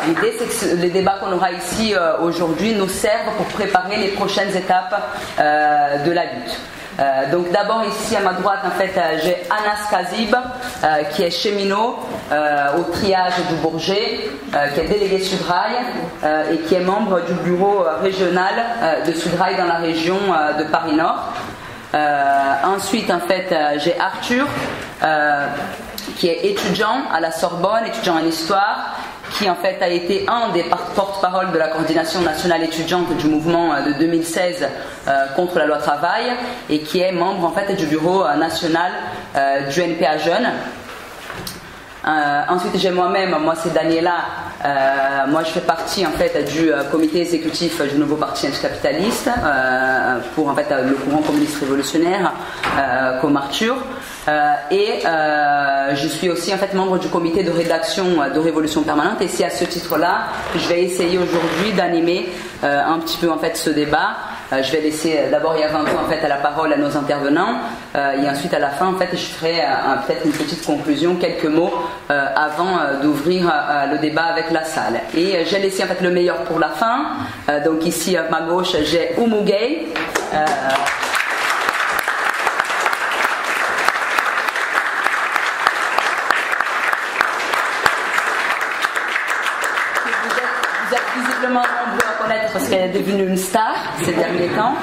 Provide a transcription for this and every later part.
l'idée c'est que les débats qu'on aura ici aujourd'hui nous servent pour préparer les prochaines étapes de la lutte. Donc d'abord ici à ma droite en fait j'ai Anas Kazib qui est cheminot au triage du Bourget, qui est délégué Sudrail et qui est membre du bureau régional de Sudrail dans la région de Paris Nord. Ensuite en fait j'ai Arthur qui est étudiant à la Sorbonne, étudiant en histoire, qui en fait a été un des porte-parole de la coordination nationale étudiante du mouvement de 2016 contre la loi travail et qui est membre en fait du bureau national du NPA Jeunes. Ensuite j'ai moi-même, moi c'est Daniela, moi je fais partie en fait du comité exécutif du nouveau parti anticapitaliste pour en fait le courant communiste révolutionnaire comme Arthur. Et je suis aussi en fait membre du comité de rédaction de Révolution Permanente et c'est à ce titre-là que je vais essayer aujourd'hui d'animer un petit peu en fait ce débat. Je vais laisser d'abord et avant tout en fait à la parole à nos intervenants et ensuite à la fin en fait je ferai peut-être une petite conclusion, quelques mots avant d'ouvrir le débat avec la salle. Et j'ai laissé en fait le meilleur pour la fin. Donc ici à ma gauche j'ai Oumou Gueye. Nombreux à connaître parce qu'elle est devenue une star ces derniers temps.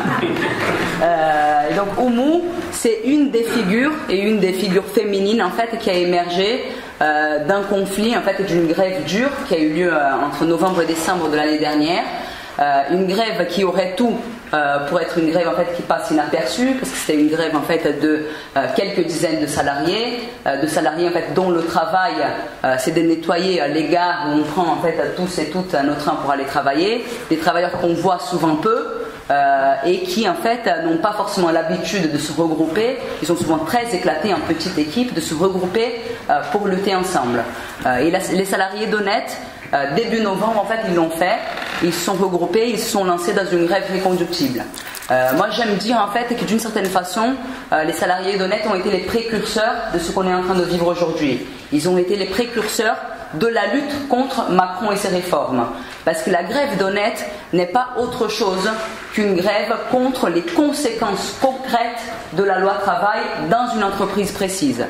Et donc Oumou, c'est une des figures féminines en fait qui a émergé d'un conflit en fait d'une grève dure qui a eu lieu entre novembre et décembre de l'année dernière. Une grève qui aurait tout pour être une grève en fait qui passe inaperçue parce que c'était une grève en fait de quelques dizaines de salariés en fait dont le travail c'est de nettoyer les gares où on prend en fait tous et toutes nos trains pour aller travailler, des travailleurs qu'on voit souvent peu et qui en fait n'ont pas forcément l'habitude de se regrouper, ils sont souvent très éclatés en petites équipes, de se regrouper pour lutter ensemble. Et les salariés d'Honnête début novembre en fait ils l'ont fait, ils se sont regroupés, ils se sont lancés dans une grève irréconductible. Moi j'aime dire en fait que d'une certaine façon les salariés d'Honnête ont été les précurseurs de ce qu'on est en train de vivre aujourd'hui. Ils ont été les précurseurs de la lutte contre Macron et ses réformes. Parce que la grève d'Honnête n'est pas autre chose qu'une grève contre les conséquences concrètes de la loi travail dans une entreprise précise.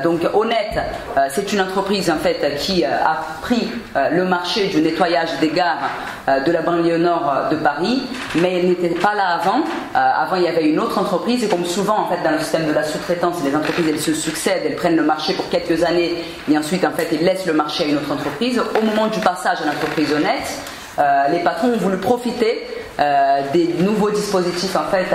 Donc Honnête, c'est une entreprise en fait qui a pris le marché du nettoyage des gares de la banlieue nord de Paris, mais elle n'était pas là avant. Avant il y avait une autre entreprise et comme souvent en fait dans le système de la sous-traitance, les entreprises elles se succèdent, elles prennent le marché pour quelques années et ensuite en fait elles laissent le marché à une autre entreprise. Au moment du passage à l'entreprise Honnête, les patrons ont voulu profiter des nouveaux dispositifs en fait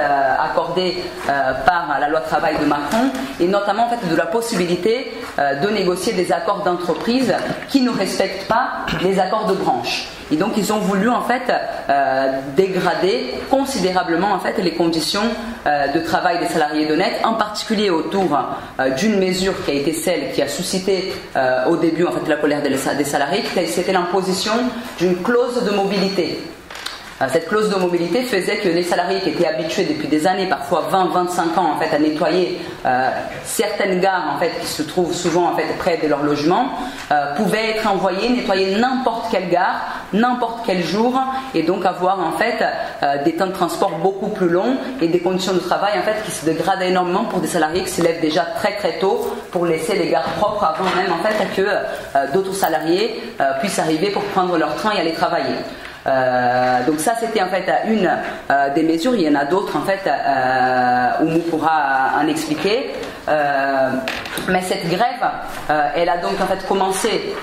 accordés par la loi travail de Macron et notamment en fait de la possibilité de négocier des accords d'entreprise qui ne respectent pas les accords de branche. Et donc ils ont voulu en fait dégrader considérablement en fait les conditions de travail des salariés d'Honnête, en particulier autour d'une mesure qui a été celle qui a suscité au début en fait la colère des salariés, c'était l'imposition d'une clause de mobilité. Cette clause de mobilité faisait que les salariés qui étaient habitués depuis des années, parfois 20-25 ans en fait, à nettoyer certaines gares en fait, qui se trouvent souvent en fait, près de leur logement, pouvaient être envoyés nettoyer n'importe quelle gare, n'importe quel jour, et donc avoir en fait des temps de transport beaucoup plus longs et des conditions de travail en fait, qui se dégradent énormément pour des salariés qui se lèvent déjà très très tôt pour laisser les gares propres avant même en fait, que d'autres salariés puissent arriver pour prendre leur train et aller travailler. Donc ça c'était en fait une des mesures, il y en a d'autres en fait où on pourra en expliquer, mais cette grève elle a donc en fait commencé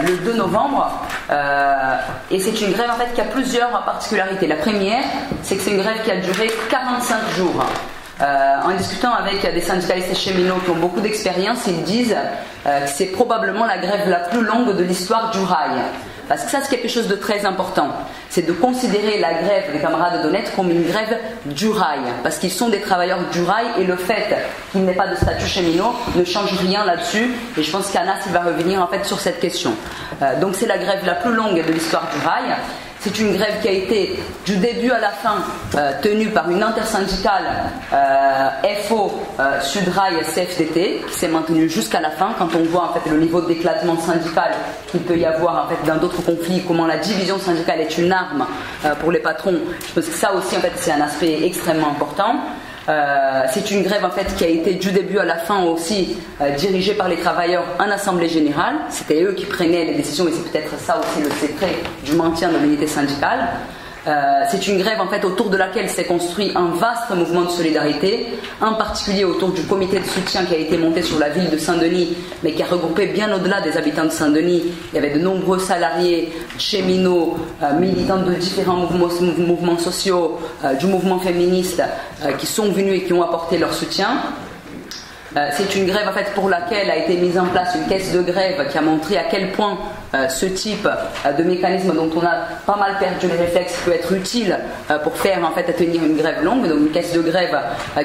le 2 novembre et c'est une grève en fait qui a plusieurs particularités. La première c'est que c'est une grève qui a duré 45 jours. En discutant avec des syndicalistes et cheminots qui ont beaucoup d'expérience, ils disent que c'est probablement la grève la plus longue de l'histoire du rail. Parce que ça c'est quelque chose de très important, c'est de considérer la grève des camarades d'Honnête comme une grève du rail, parce qu'ils sont des travailleurs du rail et le fait qu'il n'ait pas de statut cheminot ne change rien là-dessus, et je pense qu'Anas va revenir en fait sur cette question. Donc c'est la grève la plus longue de l'histoire du rail. C'est une grève qui a été du début à la fin tenue par une intersyndicale FO Sudrail CFDT qui s'est maintenue jusqu'à la fin. Quand on voit en fait le niveau d'éclatement syndical qu'il peut y avoir en fait dans d'autres conflits, comment la division syndicale est une arme pour les patrons, je pense que ça aussi en fait c'est un aspect extrêmement important. C'est une grève en fait qui a été du début à la fin aussi dirigée par les travailleurs en assemblée générale. C'était eux qui prenaient les décisions et c'est peut-être ça aussi le secret du maintien de l'unité syndicale. C'est une grève en fait autour de laquelle s'est construit un vaste mouvement de solidarité, en particulier autour du comité de soutien qui a été monté sur la ville de Saint-Denis, mais qui a regroupé bien au-delà des habitants de Saint-Denis. Il y avait de nombreux salariés, cheminots, militants de différents mouvements sociaux, du mouvement féministe, qui sont venus et qui ont apporté leur soutien. C'est une grève en fait pour laquelle a été mise en place une caisse de grève qui a montré à quel point ce type de mécanisme dont on a pas mal perdu les réflexes peut être utile pour faire en fait tenir une grève longue. Donc une caisse de grève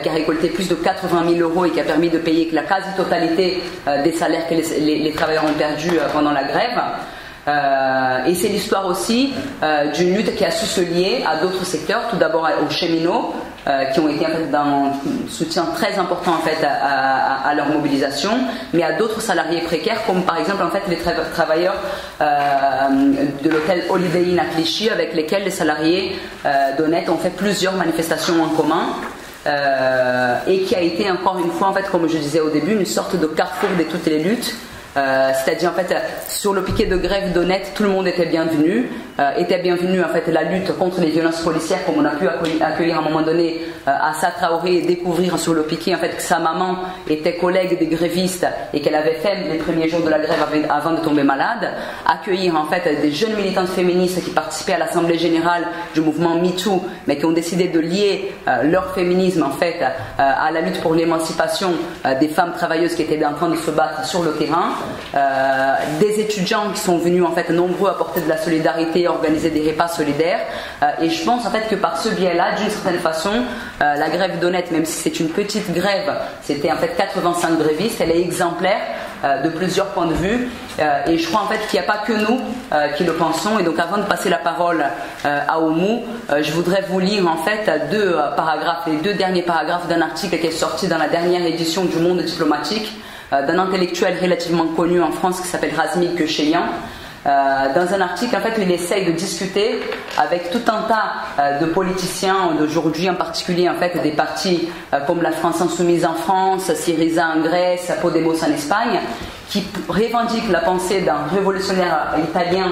qui a récolté plus de 80 000 € et qui a permis de payer la quasi-totalité des salaires que les travailleurs ont perdus pendant la grève. Et c'est l'histoire aussi d'une lutte qui a su se lier à d'autres secteurs, tout d'abord aux cheminots qui ont été en fait d'un soutien très important en fait à leur mobilisation, mais à d'autres salariés précaires comme par exemple en fait les travailleurs de l'hôtel Holiday Inn à Clichy avec lesquels les salariés d'Honnête ont fait plusieurs manifestations en commun. Et qui a été encore une fois en fait comme je disais au début une sorte de carrefour de toutes les luttes. C'est-à-dire en fait sur le piquet de grève d'Honnête tout le monde était bienvenu en fait la lutte contre les violences policières comme on a pu accueillir à un moment donné Assa Traoré et découvrir sur le piquet en fait que sa maman était collègue des grévistes et qu'elle avait fait les premiers jours de la grève avant de tomber malade, accueillir en fait des jeunes militantes féministes qui participaient à l'assemblée générale du mouvement MeToo mais qui ont décidé de lier leur féminisme en fait à la lutte pour l'émancipation des femmes travailleuses qui étaient en train de se battre sur le terrain. Des étudiants qui sont venus en fait nombreux apporter de la solidarité, organiser des repas solidaires et je pense en fait que par ce biais-là d'une certaine façon la grève d'Honnête, même si c'est une petite grève, c'était en fait 85 grévistes, elle est exemplaire de plusieurs points de vue et je crois en fait qu'il n'y a pas que nous qui le pensons. Et donc avant de passer la parole à Oumou, je voudrais vous lire en fait les deux derniers paragraphes d'un article qui est sorti dans la dernière édition du Monde diplomatique d'un intellectuel relativement connu en France qui s'appelle Razmil Kecheyan. Dans un article en fait où il essaye de discuter avec tout un tas de politiciens d'aujourd'hui, en particulier en fait des partis comme la France Insoumise en France, Syriza en Grèce, Podemos en Espagne, qui revendiquent la pensée d'un révolutionnaire italien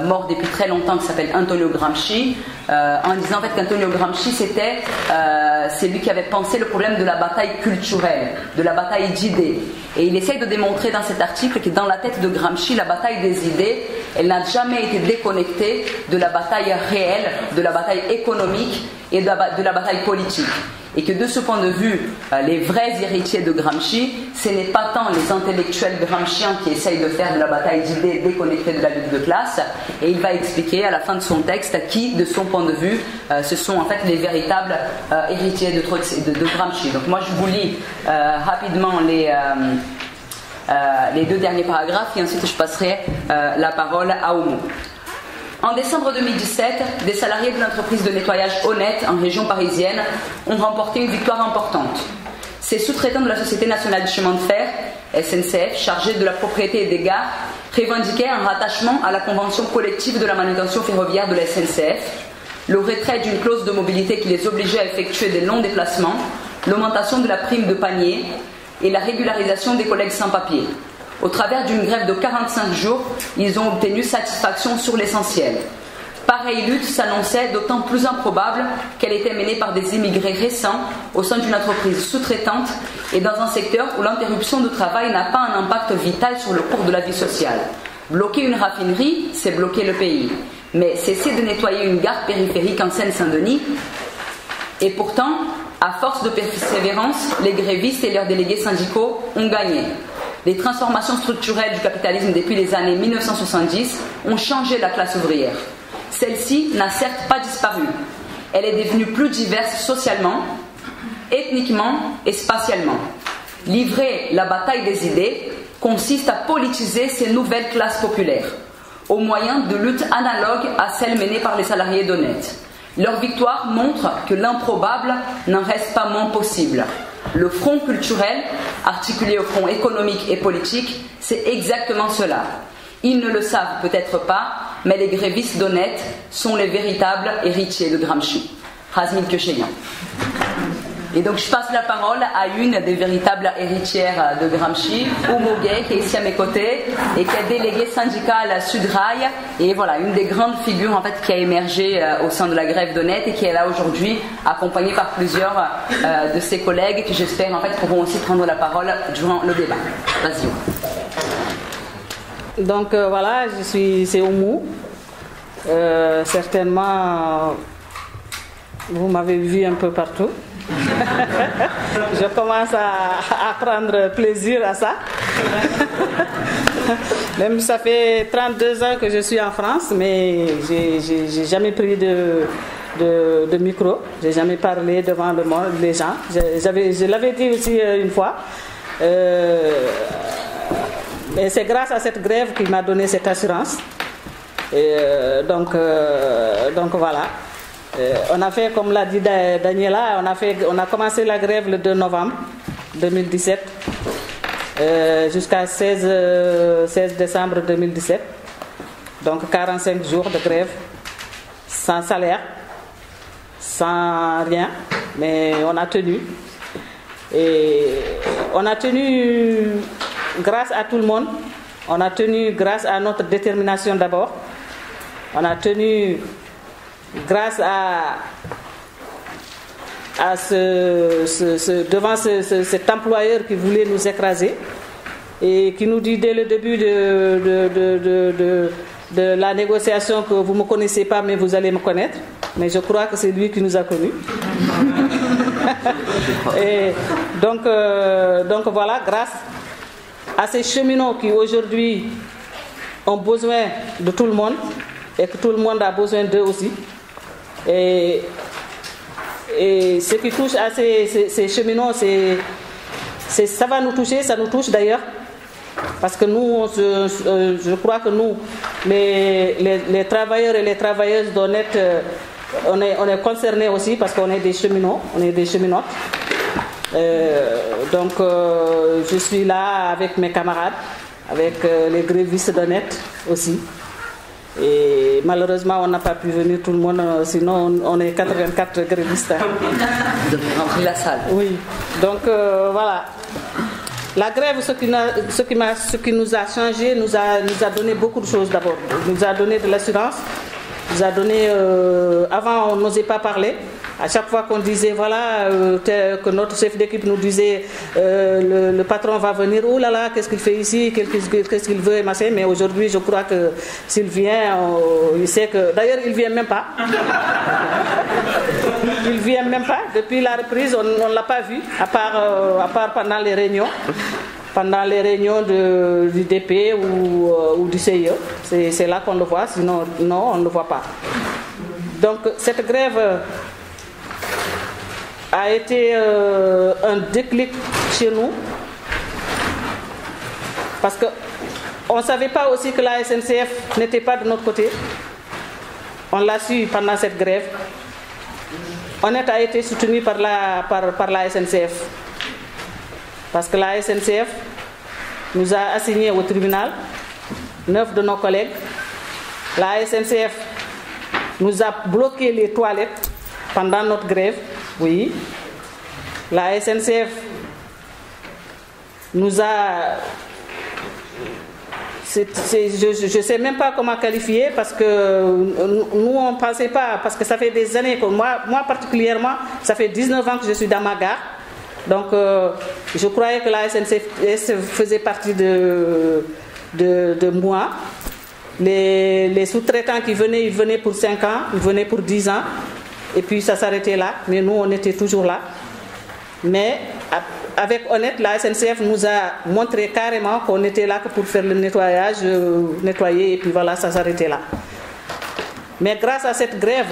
mort depuis très longtemps qui s'appelle Antonio Gramsci, en disant en fait qu'Antonio Gramsci c'est lui qui avait pensé le problème de la bataille culturelle, de la bataille d'idées. Et il essaye de démontrer dans cet article que dans la tête de Gramsci, la bataille des idées, elle n'a jamais été déconnectée de la bataille réelle, de la bataille économique et de la bataille politique. Et que de ce point de vue, les vrais héritiers de Gramsci, ce n'est pas tant les intellectuels gramsciens qui essayent de faire de la bataille d'idées déconnectée de la lutte de classe, et il va expliquer à la fin de son texte qui, de son point de vue, ce sont en fait les véritables héritiers de Gramsci. Donc moi je vous lis rapidement les deux derniers paragraphes et ensuite je passerai la parole à Oumou. En décembre 2017, des salariés de l'entreprise de nettoyage Honnête en région parisienne ont remporté une victoire importante. Ces sous-traitants de la Société nationale du chemin de fer, SNCF, chargés de la propriété et des gares, revendiquaient un rattachement à la convention collective de la manutention ferroviaire de la SNCF, le retrait d'une clause de mobilité qui les obligeait à effectuer des longs déplacements, l'augmentation de la prime de panier et la régularisation des collègues sans papier. Au travers d'une grève de 45 jours, ils ont obtenu satisfaction sur l'essentiel. Pareille lutte s'annonçait d'autant plus improbable qu'elle était menée par des immigrés récents au sein d'une entreprise sous-traitante et dans un secteur où l'interruption de travail n'a pas un impact vital sur le cours de la vie sociale. Bloquer une raffinerie, c'est bloquer le pays. Mais cesser de nettoyer une gare périphérique en Seine-Saint-Denis. Et pourtant, à force de persévérance, les grévistes et leurs délégués syndicaux ont gagné. Les transformations structurelles du capitalisme depuis les années 1970 ont changé la classe ouvrière. Celle-ci n'a certes pas disparu. Elle est devenue plus diverse socialement, ethniquement et spatialement. Livrer la bataille des idées consiste à politiser ces nouvelles classes populaires. au moyen de luttes analogues à celles menées par les salariés d'Honnête. Leur victoire montre que l'improbable n'en reste pas moins possible. Le front culturel, articulé au front économique et politique, c'est exactement cela. Ils ne le savent peut-être pas, mais les grévistes d'Honnête sont les véritables héritiers de Gramsci. Razmil Kecheyan. Et donc je passe la parole à une des véritables héritières de Gramsci, Oumou Gay, qui est ici à mes côtés et qui est déléguée syndicale à Sudrail, et voilà, une des grandes figures en fait qui a émergé au sein de la grève d'Honnête et qui est là aujourd'hui, accompagnée par plusieurs de ses collègues qui j'espère en fait pourront aussi prendre la parole durant le débat. Vas-y. Donc voilà, c'est Oumou. Certainement, vous m'avez vu un peu partout. Je commence à prendre plaisir à ça. Même ça fait 32 ans que je suis en France, mais j'ai jamais pris de micro. J'ai jamais parlé devant le monde, les gens. Je l'avais dit aussi une fois. Mais c'est grâce à cette grève qui m'a donné cette assurance. Donc voilà. On a fait, comme l'a dit Daniela, on a commencé la grève le 2 novembre 2017 jusqu'à 16 décembre 2017. Donc 45 jours de grève, sans salaire, sans rien, mais on a tenu. Et on a tenu grâce à tout le monde. On a tenu grâce à notre détermination d'abord. On a tenu grâce devant cet employeur qui voulait nous écraser et qui nous dit dès le début de la négociation que vous ne me connaissez pas mais vous allez me connaître. Mais je crois que c'est lui qui nous a connus. Et donc voilà, grâce à ces cheminots qui aujourd'hui ont besoin de tout le monde et que tout le monde a besoin d'eux aussi. Et ce qui touche à ces cheminots, ça va nous toucher, ça nous touche d'ailleurs. Parce que nous, je crois que nous, les travailleurs et les travailleuses d'Honnête, on est concernés aussi parce qu'on est des cheminots, on est des cheminotes. Donc je suis là avec mes camarades, avec les grévistes d'Honnête aussi. Et malheureusement, on n'a pas pu venir tout le monde, sinon on est 84 grévistes. Vous avez rempli la salle. Oui, donc voilà. La grève, ce qui nous a changé, nous a donné beaucoup de choses d'abord. Nous a donné de l'assurance, nous a donné. Avant, on n'osait pas parler. À chaque fois qu'on disait, voilà, que notre chef d'équipe nous disait, le patron va venir, oh là là, qu'est-ce qu'il fait ici, qu'est-ce qu'il veut, machin. Mais aujourd'hui, je crois que s'il vient, il sait que. D'ailleurs, il ne vient même pas. Il ne vient même pas. Depuis la reprise, on ne l'a pas vu, à part pendant les réunions. Pendant les réunions du DP ou du CIE. C'est là qu'on le voit, sinon non, on ne le voit pas. Donc, cette grève a été un déclic chez nous parce qu'on ne savait pas aussi que la SNCF n'était pas de notre côté. On l'a su pendant cette grève. Honnête a été soutenu par la SNCF parce que la SNCF nous a assignés au tribunal 9 de nos collègues. La SNCF nous a bloqué les toilettes pendant notre grève. Oui, la SNCF nous a... je ne sais même pas comment qualifier parce que nous on ne pensait pas, parce que ça fait des années que moi particulièrement, ça fait 19 ans que je suis dans ma gare. Donc je croyais que la SNCF faisait partie de moi. Les sous-traitants qui venaient, ils venaient pour 5 ans, ils venaient pour 10 ans. Et puis ça s'arrêtait là, mais nous on était toujours là. Mais avec Honnête, la SNCF nous a montré carrément qu'on était là que pour faire le nettoyage, nettoyer, et puis voilà, ça s'arrêtait là. Mais grâce à cette grève,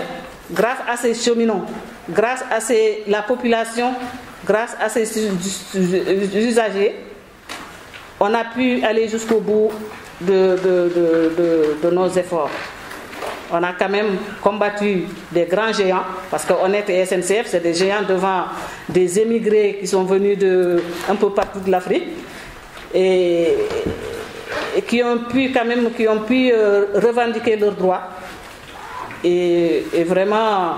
grâce à ces cheminots, grâce à la population, grâce à ces usagers, on a pu aller jusqu'au bout de nos efforts. On a quand même combattu des grands géants, parce qu'Honnête et SNCF, c'est des géants devant des émigrés qui sont venus un peu partout de l'Afrique et qui ont pu revendiquer leurs droits. Et vraiment,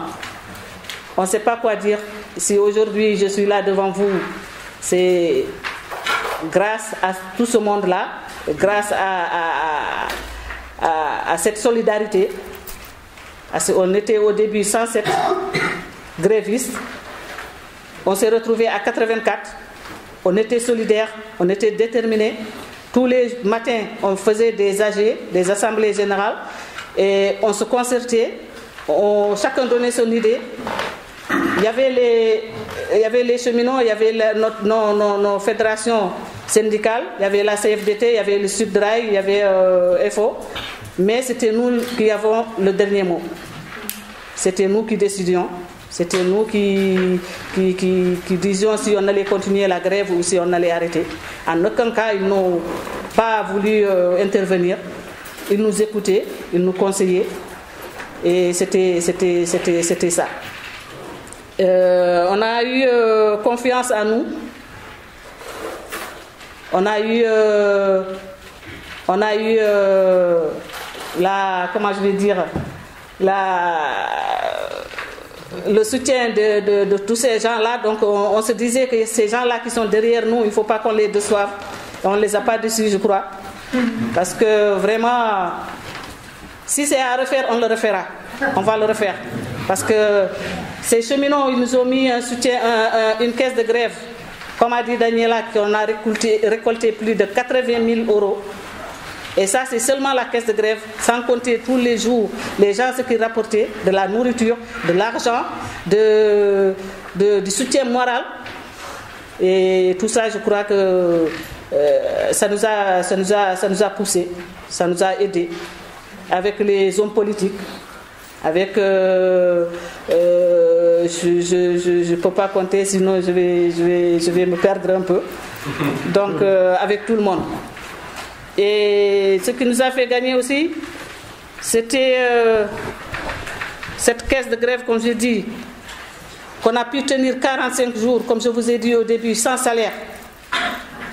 on ne sait pas quoi dire. Si aujourd'hui je suis là devant vous, c'est grâce à tout ce monde-là, grâce à cette solidarité. On était au début 107 grévistes. On s'est retrouvés à 84. On était solidaires, on était déterminés. Tous les matins, on faisait des AG, des assemblées générales, et on se concertait. Chacun donnait son idée. Il y avait les cheminots, il y avait nos fédérations syndicales, il y avait la CFDT, il y avait le Sudrail, il y avait FO. Mais c'était nous qui avons le dernier mot. C'était nous qui décidions. C'était nous qui disions si on allait continuer la grève ou si on allait arrêter. En aucun cas, ils n'ont pas voulu intervenir. Ils nous écoutaient, ils nous conseillaient. Et c'était ça. On a eu confiance en nous. On a eu le soutien de tous ces gens-là. Donc on se disait que ces gens-là qui sont derrière nous, il ne faut pas qu'on les déçoive. On ne les a pas déçus, je crois. Parce que vraiment, si c'est à refaire, on le refera. On va le refaire. Parce que ces cheminots, ils nous ont mis un soutien, une caisse de grève. Comme a dit Daniela, qu'on a récolté plus de 80 000 euros. Et ça, c'est seulement la caisse de grève, sans compter tous les jours les gens ce qu'ils rapportaient, de la nourriture, de l'argent, du soutien moral. Et tout ça, je crois que ça nous a poussé, ça nous a aidés. Avec les hommes politiques, avec... je ne peux pas compter, sinon je vais me perdre un peu. Donc, avec tout le monde. Et ce qui nous a fait gagner aussi, c'était cette caisse de grève, comme je dis, qu'on a pu tenir 45 jours, comme je vous ai dit au début, sans salaire.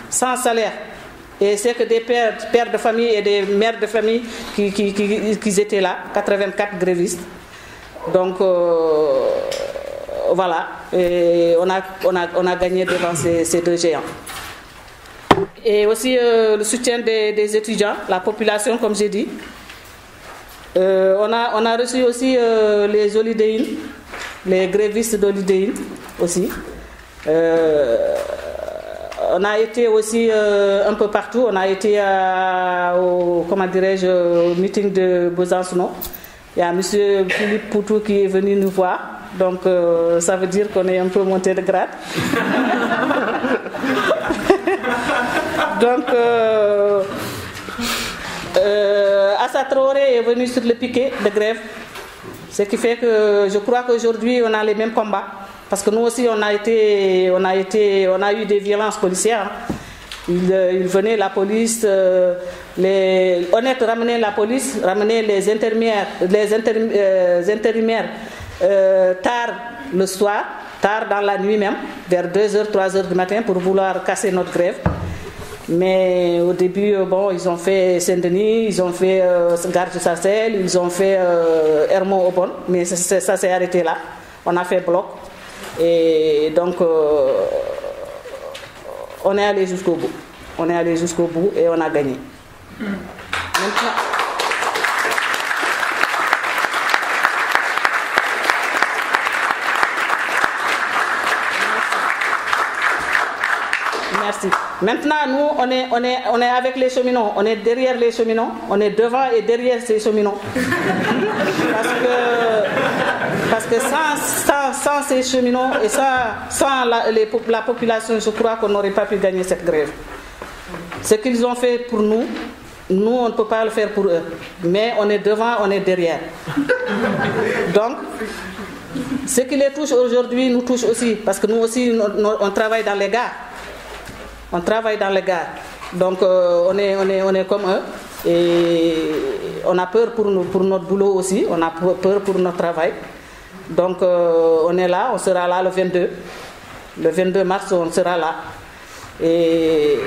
Sans salaire. Et c'est que des pères de famille et des mères de famille qui étaient là, 84 grévistes. Donc, voilà. Et on a gagné devant ces deux géants. Et aussi le soutien des étudiants, la population, comme j'ai dit. On a reçu aussi les Olydéines, les grévistes d'Olydéines aussi. On a été aussi un peu partout. On a été au meeting de Besançon. Il y a M. Philippe Poutou qui est venu nous voir. Donc ça veut dire qu'on est un peu monté de grade. Donc, Assa Traoré est venu sur le piquet de grève. Ce qui fait que je crois qu'aujourd'hui, on a les mêmes combats. Parce que nous aussi, on a eu des violences policières. Ils venaient, la police, Honnête ramenait la police, ramenait les intérimaires tard le soir, tard dans la nuit même, vers 2h, 3h du matin pour vouloir casser notre grève. Mais au début, ils ont fait Saint-Denis, ils ont fait Gare de Sarcelles, ils ont fait Hermont-Aubonne, mais ça s'est arrêté là. On a fait bloc. Et donc, on est allé jusqu'au bout. On est allé jusqu'au bout et on a gagné. Maintenant, merci. Maintenant, nous, on est avec les cheminots, on est derrière les cheminots, on est devant et derrière ces cheminots. Parce que sans ces cheminots et sans la population, je crois qu'on n'aurait pas pu gagner cette grève. Ce qu'ils ont fait pour nous, on ne peut pas le faire pour eux. Mais on est devant, on est derrière. Donc, ce qui les touche aujourd'hui nous touche aussi. Parce que nous aussi, on travaille dans les gares. On travaille dans les gares. Donc on est comme eux et on a peur pour notre boulot aussi, on a peur pour notre travail. Donc on est là, on sera là le 22. Le 22 mars, on sera là. Et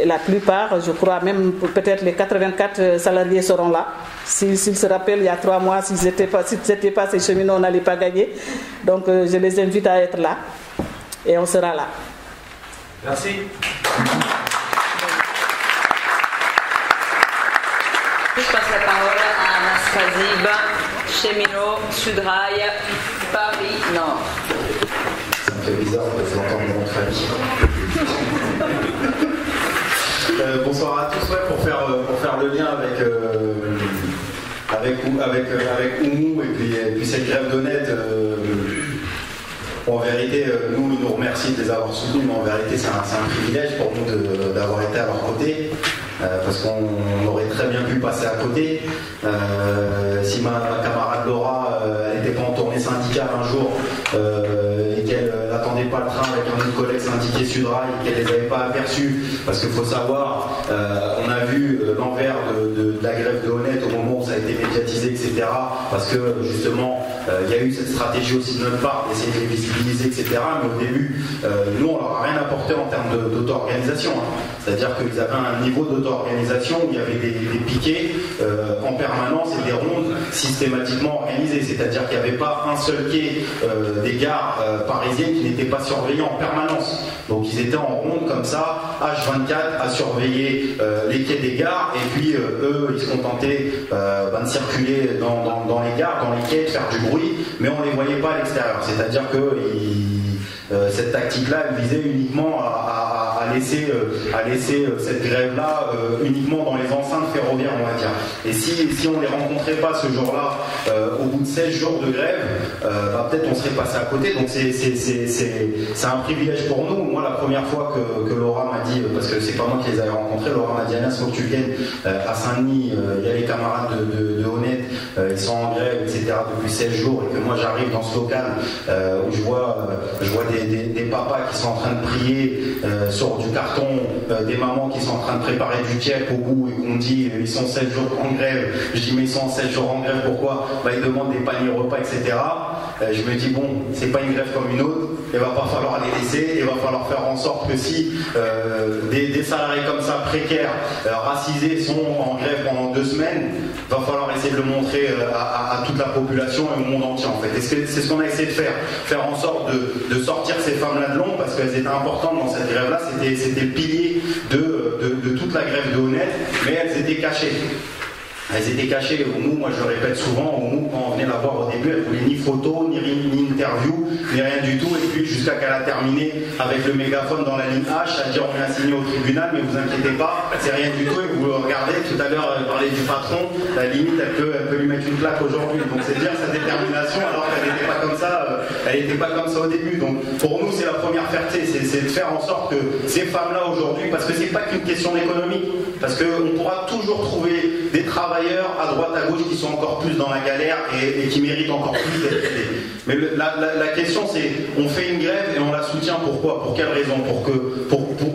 la plupart, je crois même peut-être les 84 salariés seront là. S'ils se rappellent, il y a 3 mois, si ce n'étaient pas ces cheminots, on n'allait pas gagner. Donc je les invite à être là et on sera là. Merci. Je passe la parole à Anastasie, cheminot, Sudrail, Paris Nord. Ça me fait bizarre de vous entendre dans notre famille. Bonsoir à tous, pour faire le lien avec Oumou et puis cette grève d'honnête. En vérité, nous remercions de les avoir soutenus, mais en vérité c'est un privilège pour nous d'avoir été à leur côté. Parce qu'on aurait très bien pu passer à côté. Si ma camarade Laura elle n'était pas en tournée syndicale un jour et qu'elle n'attendait pas le train avec un autre collègue syndiqué Sudrail et qu'elle ne les avait pas aperçus, parce qu'il faut savoir, on a vu l'envers de la grève de Honnête au moment où ça a été médiatisé, etc. Parce que justement, il y a eu cette stratégie aussi de notre part d'essayer de les visibiliser, etc. Mais au début, nous on leur a rien apporté en termes d'auto-organisation. C'est-à-dire qu'ils avaient un niveau d'auto-organisation où il y avait des piquets en permanence et des rondes systématiquement organisées. C'est-à-dire qu'il n'y avait pas un seul quai des gares parisiennes qui n'était pas surveillé en permanence. Donc ils étaient en ronde comme ça, H24, à surveiller les quais des gares, et puis eux, ils se contentaient de circuler dans les gares, dans les quais, de faire du bruit, mais on ne les voyait pas à l'extérieur. C'est-à-dire que cette tactique-là, elle visait uniquement à laisser cette grève-là uniquement dans les enceintes ferroviaires, on va dire. Et si on ne les rencontrait pas ce jour-là, au bout de 16 jours de grève, peut-être on serait passé à côté. Donc c'est un privilège pour nous. Moi, la première fois que Laura m'a dit, parce que c'est pas moi qui les avais rencontrés, Laura m'a dit: Anas, faut que tu viennes à Saint-Denis, il y a les camarades de Honnête, ils sont en grève, etc. depuis 16 jours, et que moi j'arrive dans ce local où je vois des papas qui sont en train de prier sur du carton, des mamans qui sont en train de préparer du tiep au bout, et qu'on dit ils sont 7 jours en grève. Je dis: mais ils sont 7 jours en grève, pourquoi? Ils demandent des paniers repas, etc. Je me dis: bon, c'est pas une grève comme une autre, il va pas falloir les laisser, il va falloir faire en sorte que si des salariés comme ça, précaires, racisés, sont en grève pendant 2 semaines, il va falloir essayer de le montrer à toute la population et au monde entier, en fait. Et c'est ce qu'on a essayé de faire en sorte de sortir ces femmes-là de l'ombre, parce qu'elles étaient importantes dans cette grève-là. C'était le pilier de toute la grève de Honnête, mais elles étaient cachées. Elles étaient cachées. Nous, moi je le répète souvent, nous, quand on venait la voir au début, elle voulait ni photo, ni interview, ni rien du tout. Et puis jusqu'à qu'elle a terminé avec le mégaphone dans la ligne H, à dire: on est assigné au tribunal, mais vous inquiétez pas, c'est rien du tout. Et vous regardez, tout à l'heure, elle parlait du patron, la limite, elle peut lui mettre une claque aujourd'hui. Donc c'est dire sa détermination, alors qu'elle n'était pas comme ça, elle n'était pas comme ça au début. Donc pour nous, c'est la première fierté, c'est de faire en sorte que ces femmes-là aujourd'hui, parce que c'est pas qu'une question d'économie, parce qu'on pourra toujours trouver des travailleurs à droite, à gauche, qui sont encore plus dans la galère et qui méritent encore plus d'être aidés. Mais la question, c'est: on fait une grève et on la soutient, pourquoi? Pour quelle raison?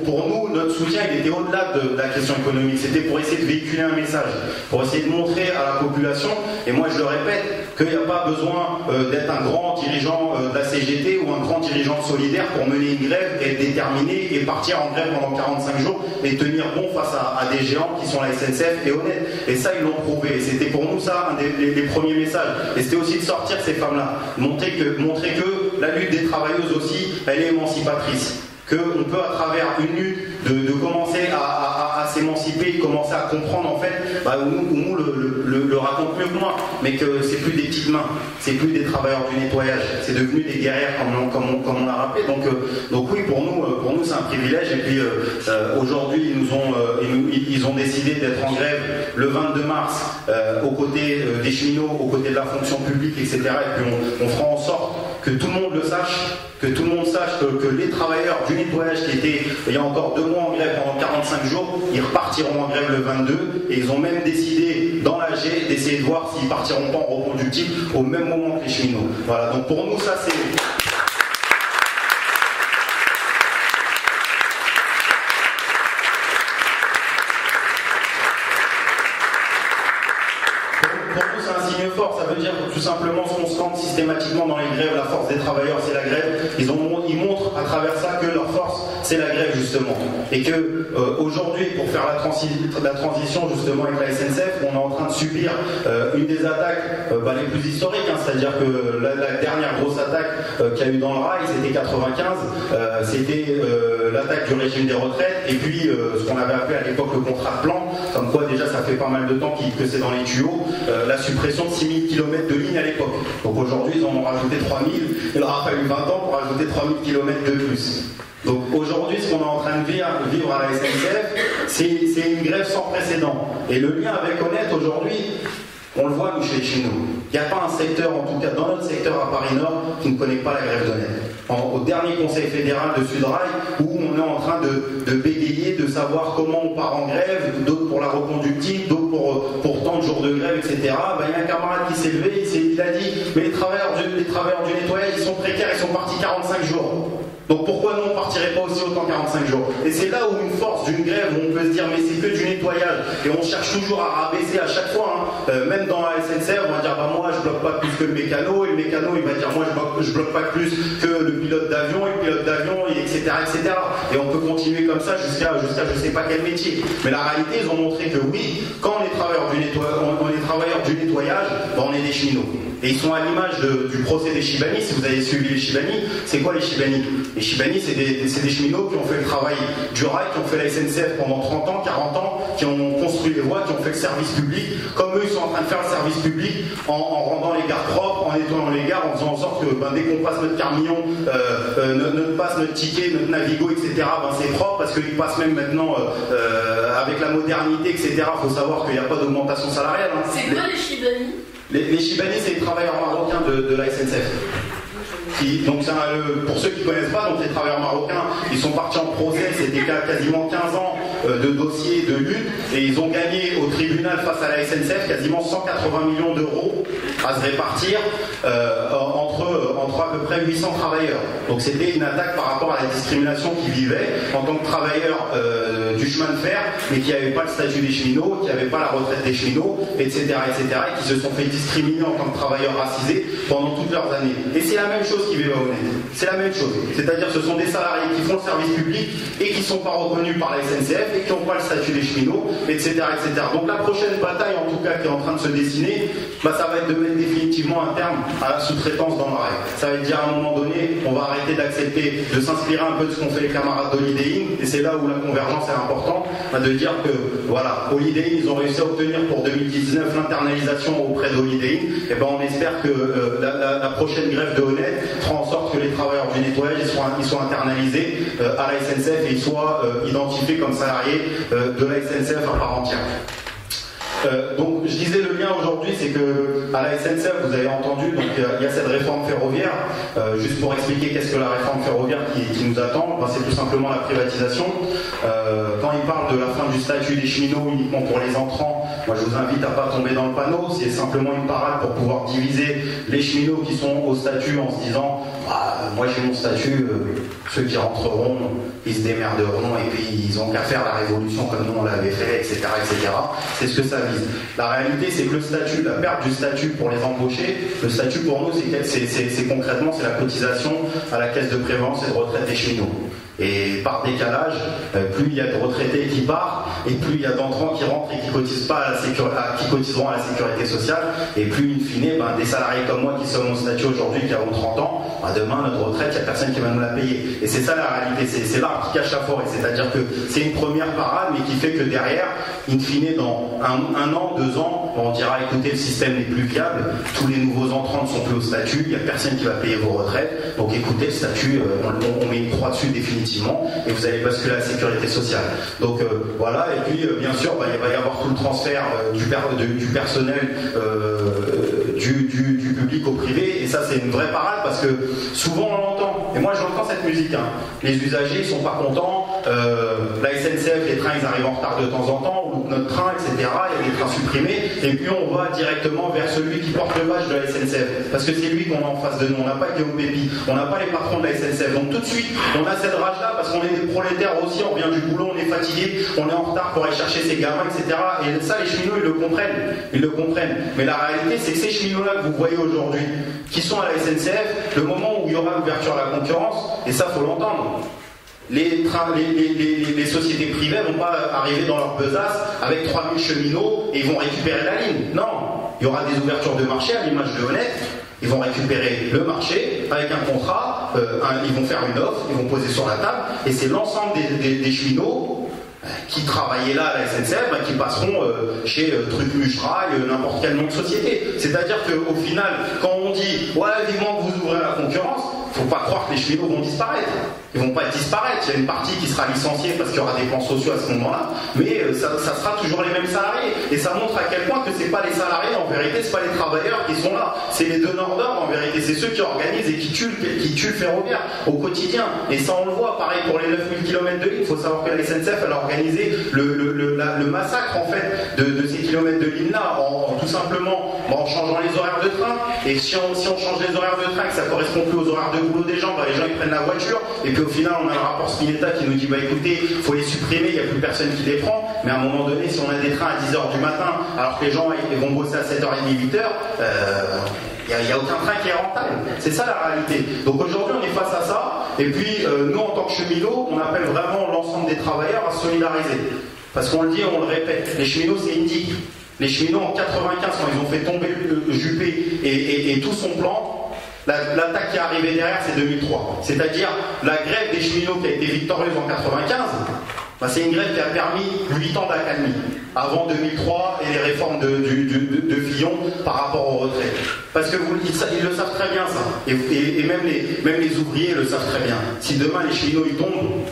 Pour nous, notre soutien, il était au-delà de la question économique. C'était pour essayer de véhiculer un message, pour essayer de montrer à la population, et moi je le répète, qu'il n'y a pas besoin d'être un grand dirigeant de la CGT ou un grand dirigeant solidaire pour mener une grève, être déterminé et partir en grève pendant 45 jours et tenir bon face à des géants qui sont la SNCF et Honnête. Et ça, ils l'ont prouvé. Et c'était pour nous ça un des premiers messages. Et c'était aussi de sortir ces femmes-là, montrer que la lutte des travailleuses aussi, elle est émancipatrice. Qu'on peut, à travers une lutte, de commencer à s'émanciper, commencer à comprendre, en fait, Oumou le raconte mieux que moi, mais que c'est plus des petites mains, c'est plus des travailleurs du nettoyage, c'est devenu des guerrières comme on l'a rappelé. Donc oui, pour nous c'est un privilège. Et puis aujourd'hui ils ont décidé d'être en grève le 22 mars aux côtés des cheminots, aux côtés de la fonction publique, etc. Et puis on fera en sorte que tout le monde le sache, que tout le monde sache que les travailleurs du nettoyage qui étaient il y a encore 2 mois en grève pendant 45 jours, ils repartiront en grève le 22, et ils ont même décidé dans l'AG d'essayer de voir s'ils partiront pas en reconductible au même moment que les cheminots. Voilà, donc pour nous ça c'est... force, ça veut dire tout simplement ce qu'on scande systématiquement dans les grèves, la force des travailleurs c'est la grève. Ils montrent à travers ça que leur force c'est la grève justement. Et que aujourd'hui, pour faire la transition justement avec la SNCF, on est en train de subir une des attaques les plus historiques, hein, c'est-à-dire que la dernière grosse attaque qu'il y a eu dans le rail, c'était 95, c'était l'attaque du régime des retraites, et puis ce qu'on avait appelé à l'époque le contrat de plan, comme quoi déjà ça fait pas mal de temps que c'est dans les tuyaux, la suppression de 6000 km de lignes à l'époque. Donc aujourd'hui ils en ont rajouté 3000, il leur a fallu 20 ans pour rajouter 3000 km de plus. Donc aujourd'hui, ce qu'on est en train de vivre à la SNCF, c'est une grève sans précédent. Et le lien avec Honnête aujourd'hui, on le voit nous chez nous. Il n'y a pas un secteur, en tout cas dans notre secteur à Paris-Nord, qui ne connaît pas la grève d'Honnête. Au dernier conseil fédéral de Sudrail, où on est en train de bégayer, de savoir comment on part en grève, d'autres pour la reconductible, d'autres pour tant de jours de grève, etc. Il y a un camarade qui s'est levé, il a dit, mais les travailleurs du nettoyage, ils sont précaires, ils sont partis 45 jours. Donc pourquoi nous on partirait pas aussi autant 45 jours? Et c'est là où une force d'une grève, où on peut se dire mais c'est que du nettoyage, et on cherche toujours à rabaisser à chaque fois, hein. Même dans la SNCF on va dire bah moi je bloque pas plus que le mécano, et le mécano il va dire moi je bloque pas plus que le pilote d'avion, et le pilote d'avion, etc. Et on peut continuer comme ça jusqu'à je sais pas quel métier. Mais la réalité ils ont montré que oui, quand on est travailleur du nettoyage, bah, on est des cheminots. Et ils sont à l'image du procès des Chibani. Si vous avez suivi les Chibani, c'est quoi les Chibani? Les Chibani, c'est des cheminots qui ont fait le travail du rail, qui ont fait la SNCF pendant 30 ans, 40 ans, qui ont construit les voies, qui ont fait le service public. Comme eux, ils sont en train de faire le service public en rendant les gares propres, en nettoyant les gares, en faisant en sorte que dès qu'on passe notre camion, notre ticket, notre Navigo, etc., c'est propre, parce qu'ils passent même maintenant avec la modernité, etc. Il faut savoir qu'il n'y a pas d'augmentation salariale. Hein. C'est quoi les Chibani? Les Chibani, c'est les travailleurs marocains de la SNCF. Donc pour ceux qui ne connaissent pas, donc les travailleurs marocains, ils sont partis en procès, c'était quasiment 15 ans de dossiers de lutte, et ils ont gagné au tribunal face à la SNCF quasiment 180 millions d'euros à se répartir entre à peu près 800 travailleurs. Donc c'était une attaque par rapport à la discrimination qu'ils vivaient en tant que travailleurs du chemin de fer, mais qui n'avaient pas le statut des cheminots, qui n'avaient pas la retraite des cheminots, etc., et qui se sont fait discriminer en tant que travailleurs racisés pendant toutes leurs années. Et c'est la même chose qui vivent à Honnête. C'est la même chose. C'est-à-dire que ce sont des salariés qui font le service public et qui ne sont pas reconnus par la SNCF et qui n'ont pas le statut des cheminots, etc., Donc la prochaine bataille, en tout cas, qui est en train de se dessiner, ça va être de mettre définitivement un terme à la sous-traitance dans le rail. Ça va être dire à un moment donné, on va arrêter d'accepter, de s'inspirer un peu de ce qu'ont fait les camarades d'Holiday Inn, et c'est là où la convergence est importante, de dire que voilà, Holiday Inn, ils ont réussi à obtenir pour 2019 l'internalisation auprès d'Holiday Inn, et on espère que la prochaine grève de Honnête fera en sorte que les travailleurs du nettoyage ils soient internalisés à la SNCF et ils soient identifiés comme salariés de la SNCF à part entière. Donc je disais le lien aujourd'hui, c'est que à la SNCF vous avez entendu, donc il y a cette réforme ferroviaire. Juste pour expliquer qu'est-ce que la réforme ferroviaire qui nous attend, c'est tout simplement la privatisation. Quand il parle de la fin du statut des cheminots uniquement pour les entrants, moi je vous invite à pas tomber dans le panneau. C'est simplement une parade pour pouvoir diviser les cheminots qui sont au statut en se disant moi j'ai mon statut, ceux qui rentreront ils se démerderont et puis ils ont qu'à faire la révolution comme nous on l'avait fait, etc. C'est ce que ça vise. La réalité c'est que le statut, la perte du statut pour les embauchés, le statut pour nous c'est concrètement c'est la cotisation à la caisse de prévoyance et de retraite des cheminots. Et par décalage, plus il y a de retraités qui partent, et plus il y a d'entrants qui rentrent et qui cotiseront à la sécurité sociale, et plus in fine, des salariés comme moi qui sommes au statut aujourd'hui, qui avons 30 ans, demain notre retraite, il n'y a personne qui va nous la payer. Et c'est ça la réalité, c'est l'arbre qui cache la forêt, c'est-à-dire que c'est une première parade, mais qui fait que derrière, in fine, dans un an, 2 ans, on dira écoutez, le système n'est plus viable, tous les nouveaux entrants ne sont plus au statut, il n'y a personne qui va payer vos retraites, donc écoutez, le statut, on met une croix dessus définitivement, et vous allez basculer à la sécurité sociale. Donc voilà, et puis bien sûr, il va y avoir tout le transfert du personnel du public au privé, et ça c'est une vraie parade parce que souvent on l'entend, et moi j'entends cette musique, les usagers ils sont pas contents, la SNCF, les trains ils arrivent en retard de temps en temps, on loupe notre train, etc. Il y a des trains supprimés, et puis on va directement vers celui qui porte le badge de la SNCF, parce que c'est lui qu'on a en face de nous. On n'a pas Guillaume Pépi, on n'a pas les patrons de la SNCF. Donc tout de suite, on a cette rage-là parce qu'on est des prolétaires aussi, on vient du boulot, on est fatigué, on est en retard pour aller chercher ses gamins, etc. Et ça, les cheminots, ils le comprennent. Ils le comprennent. Mais la réalité, c'est que ces cheminots-là que vous voyez aujourd'hui, qui sont à la SNCF, le moment où il y aura l'ouverture à la concurrence, et ça, faut l'entendre, les sociétés privées vont pas arriver dans leur besace avec 3000 cheminots et ils vont récupérer la ligne. Non, il y aura des ouvertures de marché à l'image de Honnête. Ils vont récupérer le marché avec un contrat, ils vont faire une offre, ils vont poser sur la table, et c'est l'ensemble des cheminots qui travaillaient là à la SNCF qui passeront chez Truc Mucherail, n'importe quel nom de société. C'est-à-dire qu'au final, quand on dit ouais, vivement que vous ouvrez la concurrence, faut pas croire que les cheminots vont disparaître. Ils vont pas disparaître. Il y a une partie qui sera licenciée parce qu'il y aura des plans sociaux à ce moment-là, mais ça sera toujours les mêmes salariés. Et ça montre à quel point que c'est pas les salariés, en vérité, c'est pas les travailleurs qui sont là. C'est les donneurs d'ordre, en vérité. C'est ceux qui organisent et qui tuent le ferroviaire au quotidien. Et ça, on le voit. Pareil pour les 9000 km de ligne. Il faut savoir que la SNCF, elle a organisé le massacre, en fait, de ces kilomètres de ligne-là, tout simplement en changeant les horaires de train. Et si on change les horaires de train, que ça correspond plus aux horaires de boulot des gens, les gens ils prennent la voiture, et puis au final on a un rapport Spinetta qui nous dit écoutez, il faut les supprimer, il n'y a plus personne qui les prend, mais à un moment donné, si on a des trains à 10h du matin alors que les gens ils vont bosser à 7h30, 8h, il n'y a aucun train qui est rentable. C'est ça la réalité. Donc aujourd'hui on est face à ça, et puis nous en tant que cheminots, on appelle vraiment l'ensemble des travailleurs à se solidariser, parce qu'on le dit, on le répète, les cheminots c'est indique. Les cheminots en 95, quand ils ont fait tomber Juppé et tout son plan, l'attaque qui est arrivée derrière, c'est 2003. C'est-à-dire, la grève des cheminots qui a été victorieuse en 95, c'est une grève qui a permis 8 ans d'accalmie. Avant 2003 et les réformes de Fillon par rapport au retrait. Parce que ils le savent très bien, ça. Et même les ouvriers le savent très bien. Si demain les cheminots ils tombent,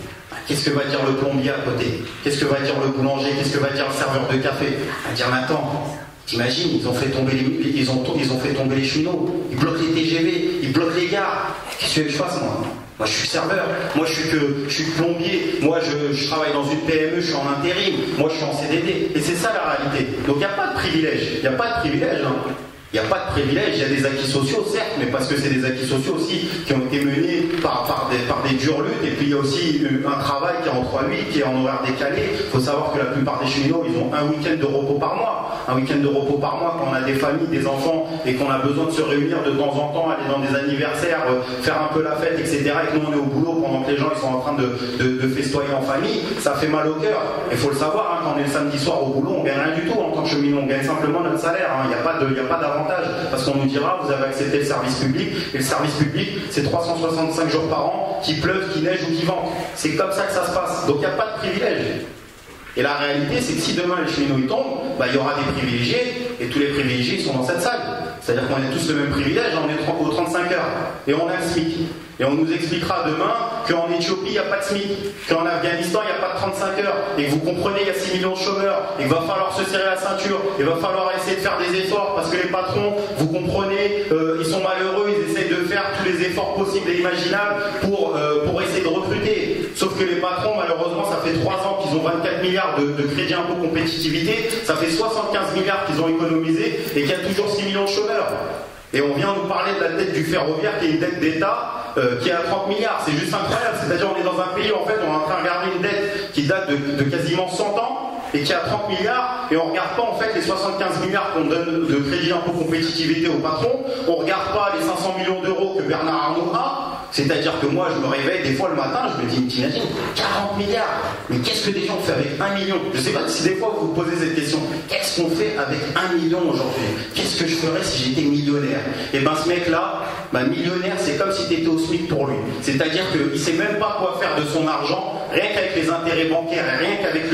qu'est-ce que va dire le plombier à côté? Qu'est-ce que va dire le boulanger? Qu'est-ce que va dire le serveur de café? Il va dire, mais attends, t'imagines, ils ont fait tomber les cheminots, ils bloquent les TGV, ils bloquent les gares. Qu'est-ce que je fasse, moi? Moi, je suis serveur, moi, je suis plombier, moi, je travaille dans une PME, je suis en intérim, moi, je suis en CDD. Et c'est ça la réalité. Donc, il n'y a pas de privilège. Il n'y a pas de privilège, hein. Il n'y a pas de privilège, il y a des acquis sociaux, certes, mais parce que c'est des acquis sociaux aussi qui ont été menés par des dures luttes, et puis il y a aussi un travail qui est en 3-8, qui est en horaire décalé. Il faut savoir que la plupart des cheminots, ils ont un week-end de repos par mois. Un week-end de repos par mois quand on a des familles, des enfants, et qu'on a besoin de se réunir de temps en temps, aller dans des anniversaires, faire un peu la fête, etc. Et que nous on est au boulot pendant que les gens ils sont en train de festoyer en famille, ça fait mal au cœur. Il faut le savoir, hein, quand on est le samedi soir au boulot, on gagne rien du tout en tant que cheminot, on gagne simplement notre salaire. Hein. Il n'y a pas d'avantage. Parce qu'on nous dira, vous avez accepté le service public, et le service public, c'est 365 jours par an, qu'il pleuve, qu'il neige ou qu'il vente. C'est comme ça que ça se passe. Donc il n'y a pas de privilège. Et la réalité, c'est que si demain les cheminots ils tombent, il y aura des privilégiés, et tous les privilégiés sont dans cette salle. C'est-à-dire qu'on a tous le même privilège, on est aux 35 heures, et on a le SMIC. Et on nous expliquera demain qu'en Éthiopie, il n'y a pas de SMIC, qu'en Afghanistan, il n'y a pas de 35 heures, et que vous comprenez, il y a 6 millions de chômeurs, et qu'il va falloir se serrer la ceinture, il va falloir essayer de faire des efforts, parce que les patrons, vous comprenez, ils sont malheureux, ils essayent de faire tous les efforts possibles et imaginables pour essayer de recruter. Sauf que les patrons, malheureusement, ça fait 3 ans qu'ils ont 24 milliards de crédit impôt compétitivité, ça fait 75 milliards qu'ils ont économisé, et qu'il y a toujours 6 millions de chômeurs. Et on vient nous parler de la dette du ferroviaire qui est une dette d'État qui est à 30 milliards. C'est juste incroyable. C'est-à-dire on est dans un pays où en fait on est en train de regarder une dette qui date de quasiment 100 ans et qui est à 30 milliards et on ne regarde pas en fait les 75 milliards qu'on donne de crédit d'impôt compétitivité aux patrons. On ne regarde pas les 500 millions d'euros que Bernard Arnault a. C'est-à-dire que moi je me réveille des fois le matin, je me dis, t'imagines, 40 milliards. Mais qu'est-ce que des gens font avec 1 million? Je ne sais pas si des fois vous vous posez cette question. Qu'est-ce qu'on fait avec 1 million aujourd'hui? Qu'est-ce que je ferais si j'étais millionnaire? Et ben ce mec-là, millionnaire, c'est comme si tu étais au SMIC pour lui. C'est-à-dire qu'il ne sait même pas quoi faire de son argent, rien qu'avec les intérêts bancaires, rien qu'avec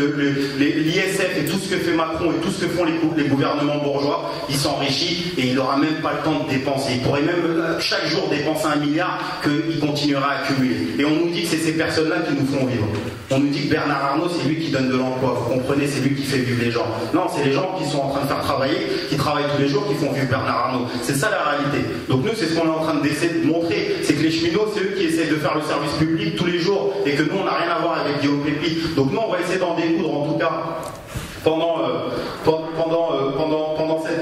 l'ISF et tout ce que fait Macron et tout ce que font les gouvernements bourgeois, il s'enrichit et il n'aura même pas le temps de dépenser. Il pourrait même chaque jour dépenser 1 milliard qu'il continuera à accumuler. Et on nous dit que c'est ces personnes-là qui nous font vivre. On nous dit que Bernard Arnault, c'est lui qui donne de l'emploi. Vous comprenez, c'est lui qui fait vivre les gens. Non, c'est les gens qui sont en train de faire travailler, qui travaillent tous les jours, qui font vivre Bernard Arnault. C'est ça la réalité. Donc nous, c'est ce qu'on est en train d'essayer de montrer. C'est que les cheminots, c'est eux qui essaient de faire le service public tous les jours et que nous, on n'a rien à voir avec Guillaume Pépi. Donc nous, on va essayer d'en découdre en tout cas pendant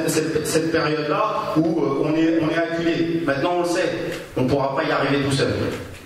cette période-là où on est acculé. Maintenant, on le sait, on ne pourra pas y arriver tout seul.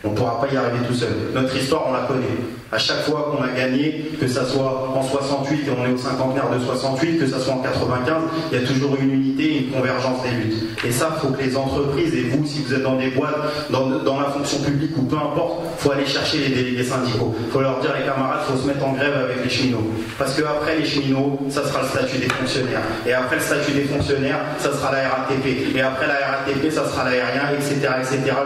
On ne pourra pas y arriver tout seul. Notre histoire, on la connaît. À chaque fois qu'on a gagné, que ça soit en 68 et on est au cinquantenaire de 68, que ça soit en 95, il y a toujours une unité, une convergence des luttes. Et ça, il faut que les entreprises, et vous, si vous êtes dans des boîtes, dans la fonction publique ou peu importe, il faut aller chercher les délégués syndicaux. Il faut leur dire, les camarades, il faut se mettre en grève avec les cheminots. Parce qu'après les cheminots, ça sera le statut des fonctionnaires. Et après le statut des fonctionnaires, ça sera la RATP. Et après la RATP, ça sera l'aérien, etc.,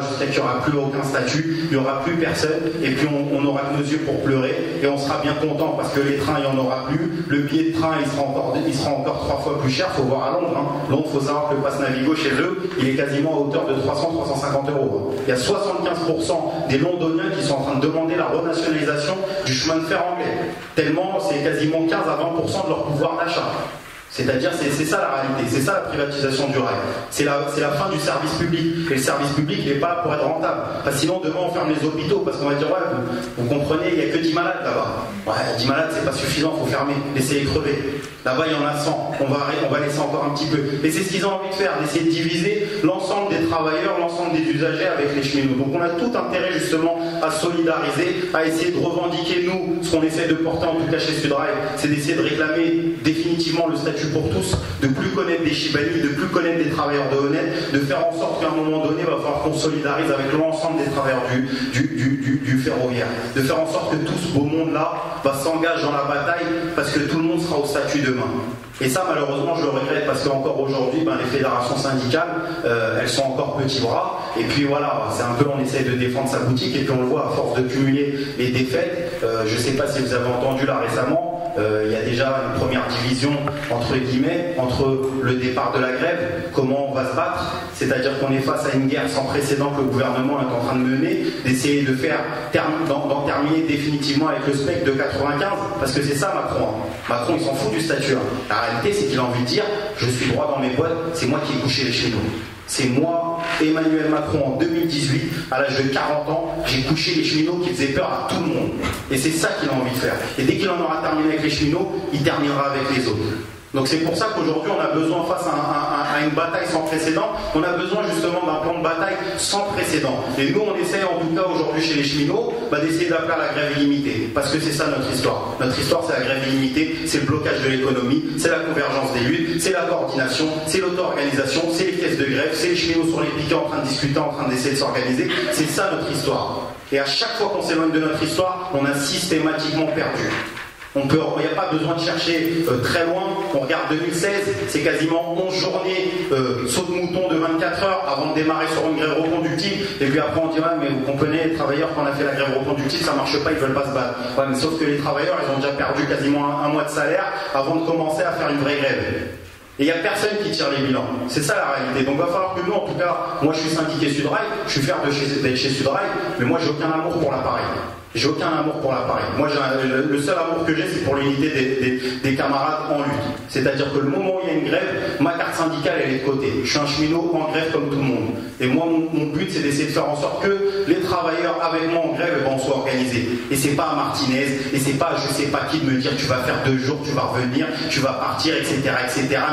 jusqu'à qu'il n'y aura plus aucun statut. Il n'y aura plus personne, et puis on aura que nos yeux pour pleurer, et on sera bien content parce que les trains, il n'y en aura plus. Le billet de train, il sera encore 3 fois plus cher. Il faut voir à Londres. Hein. Londres, il faut savoir que le pass Navigo chez eux, il est quasiment à hauteur de 300-350 €. Il y a 75% des Londoniens qui sont en train de demander la renationalisation du chemin de fer anglais. Tellement, c'est quasiment 15 à 20% de leur pouvoir d'achat. C'est-à-dire, c'est ça la réalité, c'est ça la privatisation du rail. C'est la fin du service public. Et le service public, il n'est pas là pour être rentable. Enfin, sinon, demain, on ferme les hôpitaux parce qu'on va dire, ouais, vous comprenez, il n'y a que 10 malades là-bas. Ouais, 10 malades, c'est pas suffisant, il faut fermer, laisser les crever. Là-bas, il y en a 100. On va laisser encore un petit peu. Et c'est ce qu'ils ont envie de faire, d'essayer de diviser l'ensemble des travailleurs, l'ensemble des usagers avec les cheminots. Donc, on a tout intérêt, justement, à solidariser, à essayer de revendiquer, nous, ce qu'on essaie de porter, en tout cas chez Sudrail, c'est d'essayer de réclamer définitivement le statut pour tous, de plus connaître des Chibani, de plus connaître des travailleurs de honnête, de faire en sorte qu'à un moment donné, il va falloir qu'on solidarise avec l'ensemble des travailleurs du ferroviaire, de faire en sorte que tout ce beau monde-là s'engage dans la bataille parce que tout le monde sera au statut demain. Et ça, malheureusement, je le regrette parce qu'encore aujourd'hui, les fédérations syndicales, elles sont encore petits bras. Et puis voilà, c'est un peu, on essaie de défendre sa boutique et puis on le voit à force de cumuler les défaites. Je ne sais pas si vous avez entendu là récemment, il y a déjà une première division, entre guillemets, entre le départ de la grève, comment on va se battre. C'est-à-dire qu'on est face à une guerre sans précédent que le gouvernement est en train de mener, d'essayer de faire d'en terminer définitivement avec le SPEC de 95, parce que c'est ça Macron. Macron, il s'en fout du statut. La réalité, c'est qu'il a envie de dire, je suis droit dans mes boîtes, c'est moi qui ai couché les cheminots. C'est moi, Emmanuel Macron, en 2018, à l'âge de 40 ans, j'ai couché les cheminots qui faisaient peur à tout le monde. Et c'est ça qu'il a envie de faire. Et dès qu'il en aura terminé avec les cheminots, il terminera avec les autres. Donc c'est pour ça qu'aujourd'hui on a besoin, face à une bataille sans précédent, on a besoin justement d'un plan de bataille sans précédent. Et nous on essaie en tout cas aujourd'hui chez les cheminots d'essayer d'appeler à la grève illimitée. Parce que c'est ça notre histoire. Notre histoire c'est la grève illimitée, c'est le blocage de l'économie, c'est la convergence des luttes, c'est la coordination, c'est l'auto-organisation, c'est les caisses de grève, c'est les cheminots sur les piquets en train de discuter, en train d'essayer de s'organiser. C'est ça notre histoire. Et à chaque fois qu'on s'éloigne de notre histoire, on a systématiquement perdu. Il n'y a pas besoin de chercher très loin. On regarde 2016, c'est quasiment 11 journées saut de mouton de 24 heures avant de démarrer sur une grève reconductible. Et puis après on dit ouais, mais vous comprenez, les travailleurs, quand on a fait la grève reconductible, ça ne marche pas, ils ne veulent pas se battre. Ouais, mais sauf que les travailleurs, ils ont déjà perdu quasiment un mois de salaire avant de commencer à faire une vraie grève. Et il n'y a personne qui tire les bilans. C'est ça la réalité. Donc il va falloir que nous, en tout cas, moi je suis syndiqué Sudrail, je suis fier d'être chez Sudrail, mais moi j'ai aucun amour pour l'appareil. J'ai aucun amour pour l'appareil. Moi, le seul amour que j'ai, c'est pour l'unité des camarades en lutte. C'est-à-dire que le moment où il y a une grève, ma carte syndicale, elle est de côté. Je suis un cheminot en grève comme tout le monde. Et moi, mon but, c'est d'essayer de faire en sorte que les travailleurs avec moi en grève, on soit organisés. Et c'est pas à Martinez, et c'est pas je sais pas qui de me dire tu vas faire 2 jours, tu vas revenir, tu vas partir, etc.,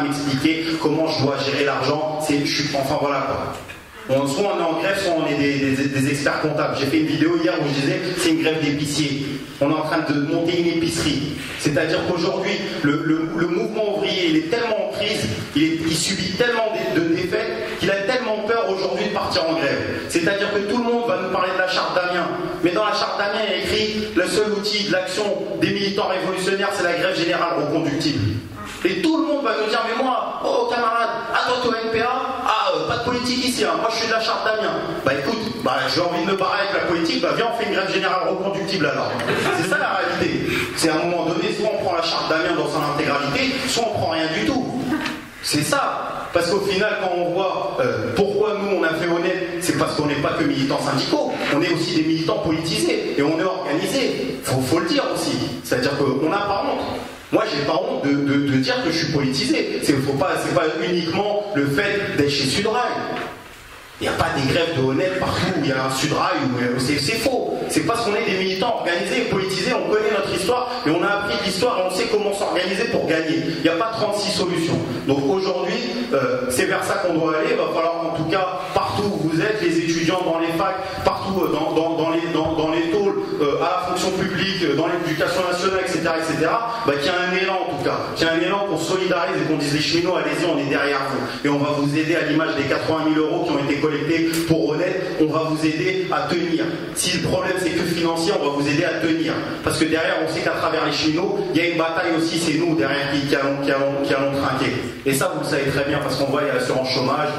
m'expliquer comment je dois gérer l'argent. Enfin voilà quoi. Soit on est en grève, soit on est des experts comptables. J'ai fait une vidéo hier où je disais c'est une grève d'épiciers. On est en train de monter une épicerie. C'est-à-dire qu'aujourd'hui, le mouvement ouvrier, il est tellement en crise, il subit tellement de défaites qu'il a tellement peur aujourd'hui de partir en grève. C'est-à-dire que tout le monde va nous parler de la charte d'Amiens. Mais dans la charte d'Amiens, il y a écrit le seul outil de l'action des militants révolutionnaires, c'est la grève générale reconductible. Et tout le monde va nous dire, mais moi, oh camarade, à toi au NPA, pas de politique ici, hein. Moi je suis de la charte d'Amiens. Écoute, j'ai envie de me barrer avec la politique, viens on fait une grève générale reconductible alors. C'est ça la réalité. C'est à un moment donné, soit on prend la charte d'Amiens dans son intégralité, soit on prend rien du tout. C'est ça. Parce qu'au final, quand on voit pourquoi nous on a fait honnête, c'est parce qu'on n'est pas que militants syndicaux, on est aussi des militants politisés et on est organisés. Faut le dire aussi. C'est-à-dire qu'on n'a pas honte. Moi, j'ai pas honte de dire que je suis politisé. C'est pas uniquement le fait d'être chez Sudrail. Il n'y a pas des grèves de honnêtes partout où il y a un Sudrail, c'est faux. C'est parce qu'on est des militants organisés et politisés, on connaît notre histoire et on a appris de l'histoire et on sait comment s'organiser pour gagner. Il n'y a pas 36 solutions. Donc aujourd'hui, c'est vers ça qu'on doit aller. Il va falloir en tout cas, partout où vous êtes, les étudiants dans les facs, partout dans les tôles, à la fonction publique, dans l'éducation nationale, etc., qu'il y a un élan en tout cas. Qu'il y a un élan qu'on solidarise et qu'on dise les cheminots, allez-y, on est derrière vous. Et on va vous aider à l'image des 80 000 euros qui ont été collectés pour Honnête, on va vous aider à tenir. Si le problème c'est que financier, on va vous aider à tenir. Parce que derrière, on sait qu'à travers les cheminots, il y a une bataille aussi, c'est nous derrière qui allons trinquer. Et ça, vous le savez très bien, parce qu'on voit, il y a l'assurance chômage,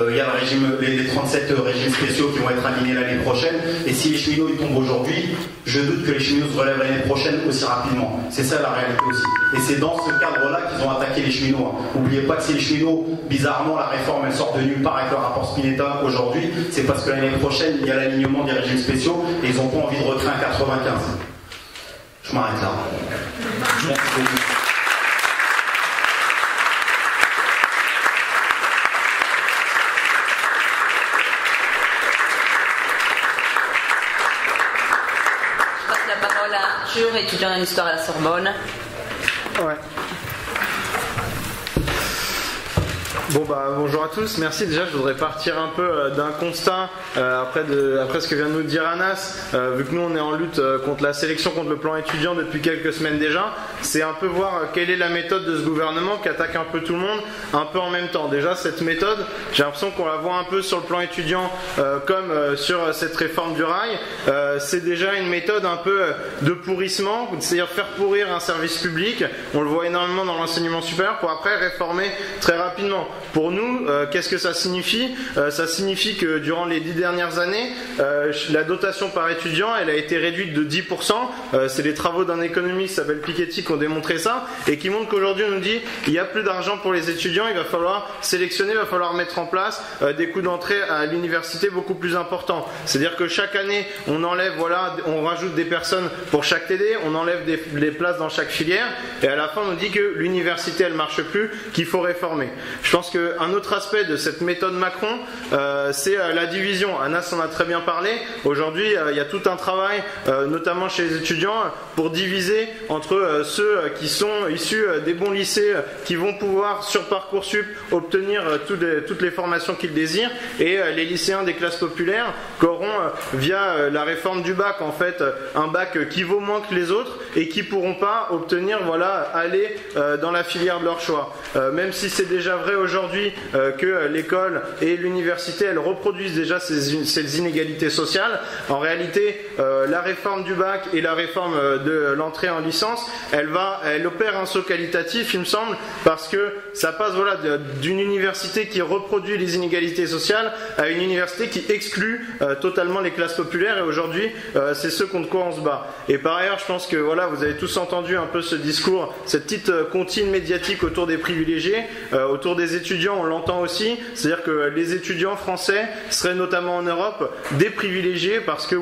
il y a le régime, les 37 régimes spéciaux qui vont être alignés l'année prochaine. Et si les cheminots ils tombent aujourd'hui, je doute que les cheminots se relèvent l'année prochaine aussi rapidement. C'est ça la réalité aussi. Et c'est dans ce cadre-là qu'ils ont attaqué les cheminots. N'oubliez pas que si les cheminots, bizarrement, la réforme elle sort de nulle part avec le rapport Spinetta aujourd'hui, c'est parce que l'année prochaine, il y a l'alignement des régimes spéciaux et ils n'ont pas envie de recréer un 95. Je m'arrête là. Merci beaucoup. Je passe la parole à Arthur, étudiant en histoire à la Sorbonne. Ouais. Bonjour à tous, merci. Déjà je voudrais partir un peu d'un constat après ce que vient de nous dire Anas, vu que nous on est en lutte contre la sélection, contre le plan étudiant depuis quelques semaines déjà, c'est un peu voir quelle est la méthode de ce gouvernement qui attaque un peu tout le monde un peu en même temps. Déjà cette méthode, j'ai l'impression qu'on la voit un peu sur le plan étudiant comme sur cette réforme du rail, c'est déjà une méthode un peu de pourrissement, c'est-à-dire faire pourrir un service public, on le voit énormément dans l'enseignement supérieur pour après réformer très rapidement. Pour nous, qu'est-ce que ça signifie ? Ça signifie que durant les 10 dernières années, la dotation par étudiant, elle a été réduite de 10%. C'est les travaux d'un économiste qui s'appelle Piketty qui ont démontré ça et qui montrent qu'aujourd'hui on nous dit il n'y a plus d'argent pour les étudiants, il va falloir sélectionner, il va falloir mettre en place des coûts d'entrée à l'université beaucoup plus importants. C'est-à-dire que chaque année, on enlève, on rajoute des personnes pour chaque TD, on enlève les places dans chaque filière et à la fin on nous dit que l'université elle marche plus, qu'il faut réformer. Je pense qu'un autre aspect de cette méthode Macron, c'est la division. Anas en a très bien parlé. Aujourd'hui, il y a tout un travail, notamment chez les étudiants, pour diviser entre ceux qui sont issus des bons lycées, qui vont pouvoir sur Parcoursup obtenir toutes les formations qu'ils désirent, et les lycéens des classes populaires qui auront, via la réforme du bac, en fait, un bac qui vaut moins que les autres et qui pourront pas obtenir, aller dans la filière de leur choix. Même si c'est déjà vrai aujourd'hui que l'école et l'université elles reproduisent déjà ces inégalités sociales, en réalité la réforme du bac et la réforme de l'entrée en licence elle opère un saut qualitatif il me semble, parce que ça passe d'une université qui reproduit les inégalités sociales à une université qui exclut totalement les classes populaires, et aujourd'hui c'est ce contre quoi on se bat. Et par ailleurs je pense que vous avez tous entendu un peu ce discours, cette petite comptine médiatique autour des privilégiés, autour des étudiants, on l'entend aussi, c'est-à-dire que les étudiants français seraient notamment en Europe des privilégiés parce que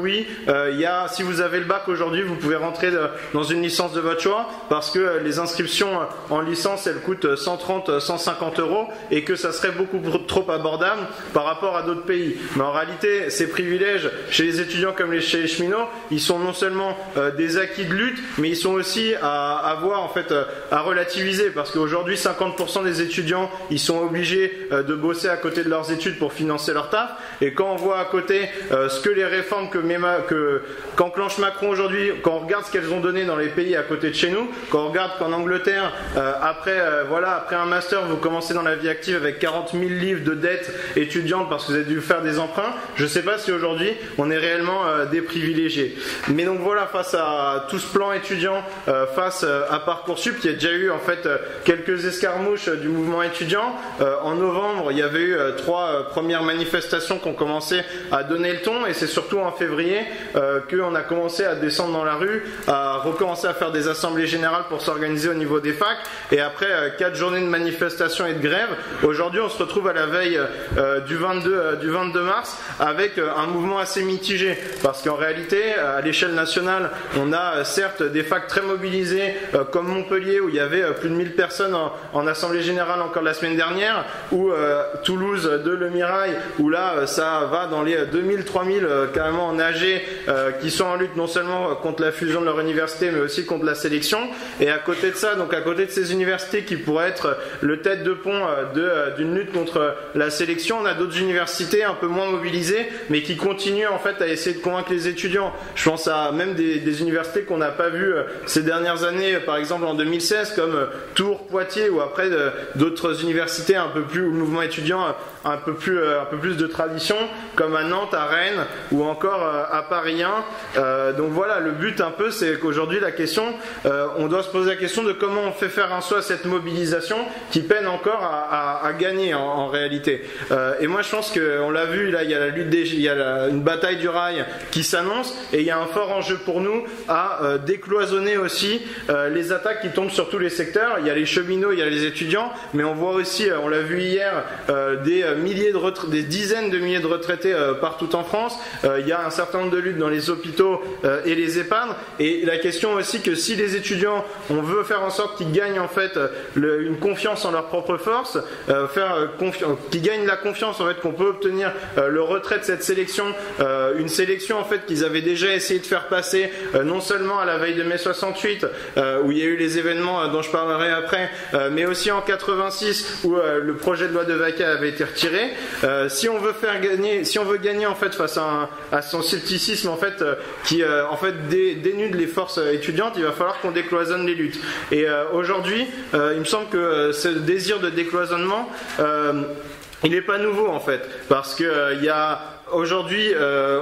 si vous avez le bac aujourd'hui, vous pouvez rentrer dans une licence de votre choix parce que les inscriptions en licence elles coûtent 130, 150 euros et que ça serait beaucoup trop abordable par rapport à d'autres pays. Mais en réalité, ces privilèges chez les étudiants comme chez les cheminots, ils sont non seulement des acquis de lutte, mais ils sont aussi à relativiser parce qu'aujourd'hui 50% des étudiants ils sont obligés de bosser à côté de leurs études pour financer leur taf, et quand on voit à côté ce que les réformes qu'enclenche Macron aujourd'hui, quand on regarde ce qu'elles ont donné dans les pays à côté de chez nous, quand on regarde qu'en Angleterre après un master vous commencez dans la vie active avec 40 000 livres de dettes étudiantes parce que vous avez dû faire des emprunts, je sais pas si aujourd'hui on est réellement des privilégiés. Mais donc face à tout ce plan étudiant, face à Parcoursup, il y a déjà eu en fait quelques escarmouches du mouvement étudiant. En novembre, il y avait eu 3 premières manifestations qui ont commencé à donner le ton, et c'est surtout en février qu'on a commencé à descendre dans la rue, à recommencer à faire des assemblées générales pour s'organiser au niveau des facs, et après 4 journées de manifestations et de grève, aujourd'hui on se retrouve à la veille du 22 mars avec un mouvement assez mitigé, parce qu'en réalité à l'échelle nationale on a certes des facs très mobilisés comme Montpellier où il y avait plus de 1000 personnes en assemblée générale encore la semaine dernière, dernière, ou Toulouse de Le Mirail, où là ça va dans les 2000-3000 carrément en AG qui sont en lutte non seulement contre la fusion de leur université mais aussi contre la sélection. Et à côté de ça, donc à côté de ces universités qui pourraient être le tête de pont d'une lutte contre la sélection, on a d'autres universités un peu moins mobilisées mais qui continuent en fait à essayer de convaincre les étudiants. Je pense à même des universités qu'on n'a pas vues ces dernières années, par exemple en 2016 comme Tours, Poitiers, ou après d'autres universités un peu plus, où le mouvement étudiant un peu plus de tradition, comme à Nantes, à Rennes ou encore à Paris 1. Donc voilà, le but un peu, c'est qu'aujourd'hui la question, on doit se poser la question de comment on fait faire un saut à cette mobilisation qui peine encore à gagner en réalité. Et moi je pense qu'on l'a vu, là il y a la lutte il y a une bataille du rail qui s'annonce, et il y a un fort enjeu pour nous à décloisonner aussi les attaques qui tombent sur tous les secteurs. Il y a les cheminots, il y a les étudiants, mais on voit aussi, on l'a vu hier, des dizaines de milliers de retraités partout en France. Il y a un certain nombre de luttes dans les hôpitaux et les EHPAD, et la question aussi que si les étudiants, on veut faire en sorte qu'ils gagnent en fait une confiance en leur propre force, qu'ils gagnent la confiance en fait qu'on peut obtenir le retrait de cette sélection, une sélection en fait qu'ils avaient déjà essayé de faire passer non seulement à la veille de mai 68 où il y a eu les événements dont je parlerai après, mais aussi en 86 où le projet de loi de Vaca avait été retiré. Si on veut gagner en fait face à son scepticisme en fait qui en fait dénude les forces étudiantes, il va falloir qu'on décloisonne les luttes. Et aujourd'hui, il me semble que ce désir de décloisonnement, il n'est pas nouveau en fait, parce que il y a aujourd'hui,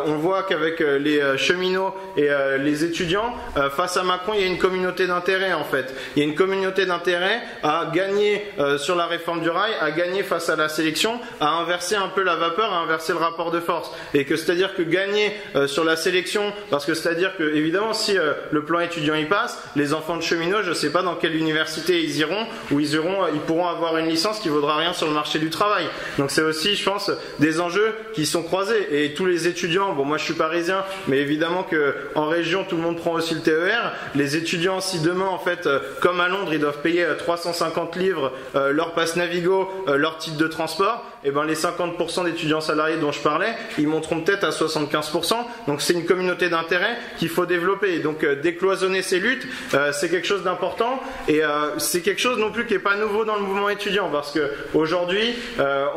on voit qu'avec les cheminots et les étudiants, face à Macron, il y a une communauté d'intérêt en fait. Il y a une communauté d'intérêt à gagner sur la réforme du rail, à gagner face à la sélection, à inverser un peu la vapeur, à inverser le rapport de force. Et que c'est-à-dire que gagner sur la sélection, parce que c'est-à-dire que évidemment, si le plan étudiant y passe, les enfants de cheminots, je ne sais pas dans quelle université ils iront, où ils pourront avoir une licence qui vaudra rien sur le marché du travail. Donc c'est aussi, je pense, des enjeux qui sont croisés. Et tous les étudiants, bon moi je suis parisien, mais évidemment que en région tout le monde prend aussi le TER. Les étudiants, si demain en fait, comme à Londres, ils doivent payer 350 livres leur passe Navigo, leur titre de transport, et ben les 50% d'étudiants salariés dont je parlais, ils monteront peut-être à 75%. Donc c'est une communauté d'intérêt qu'il faut développer. Et donc décloisonner ces luttes, c'est quelque chose d'important, et c'est quelque chose non plus qui est pas nouveau dans le mouvement étudiant, parce que aujourd'hui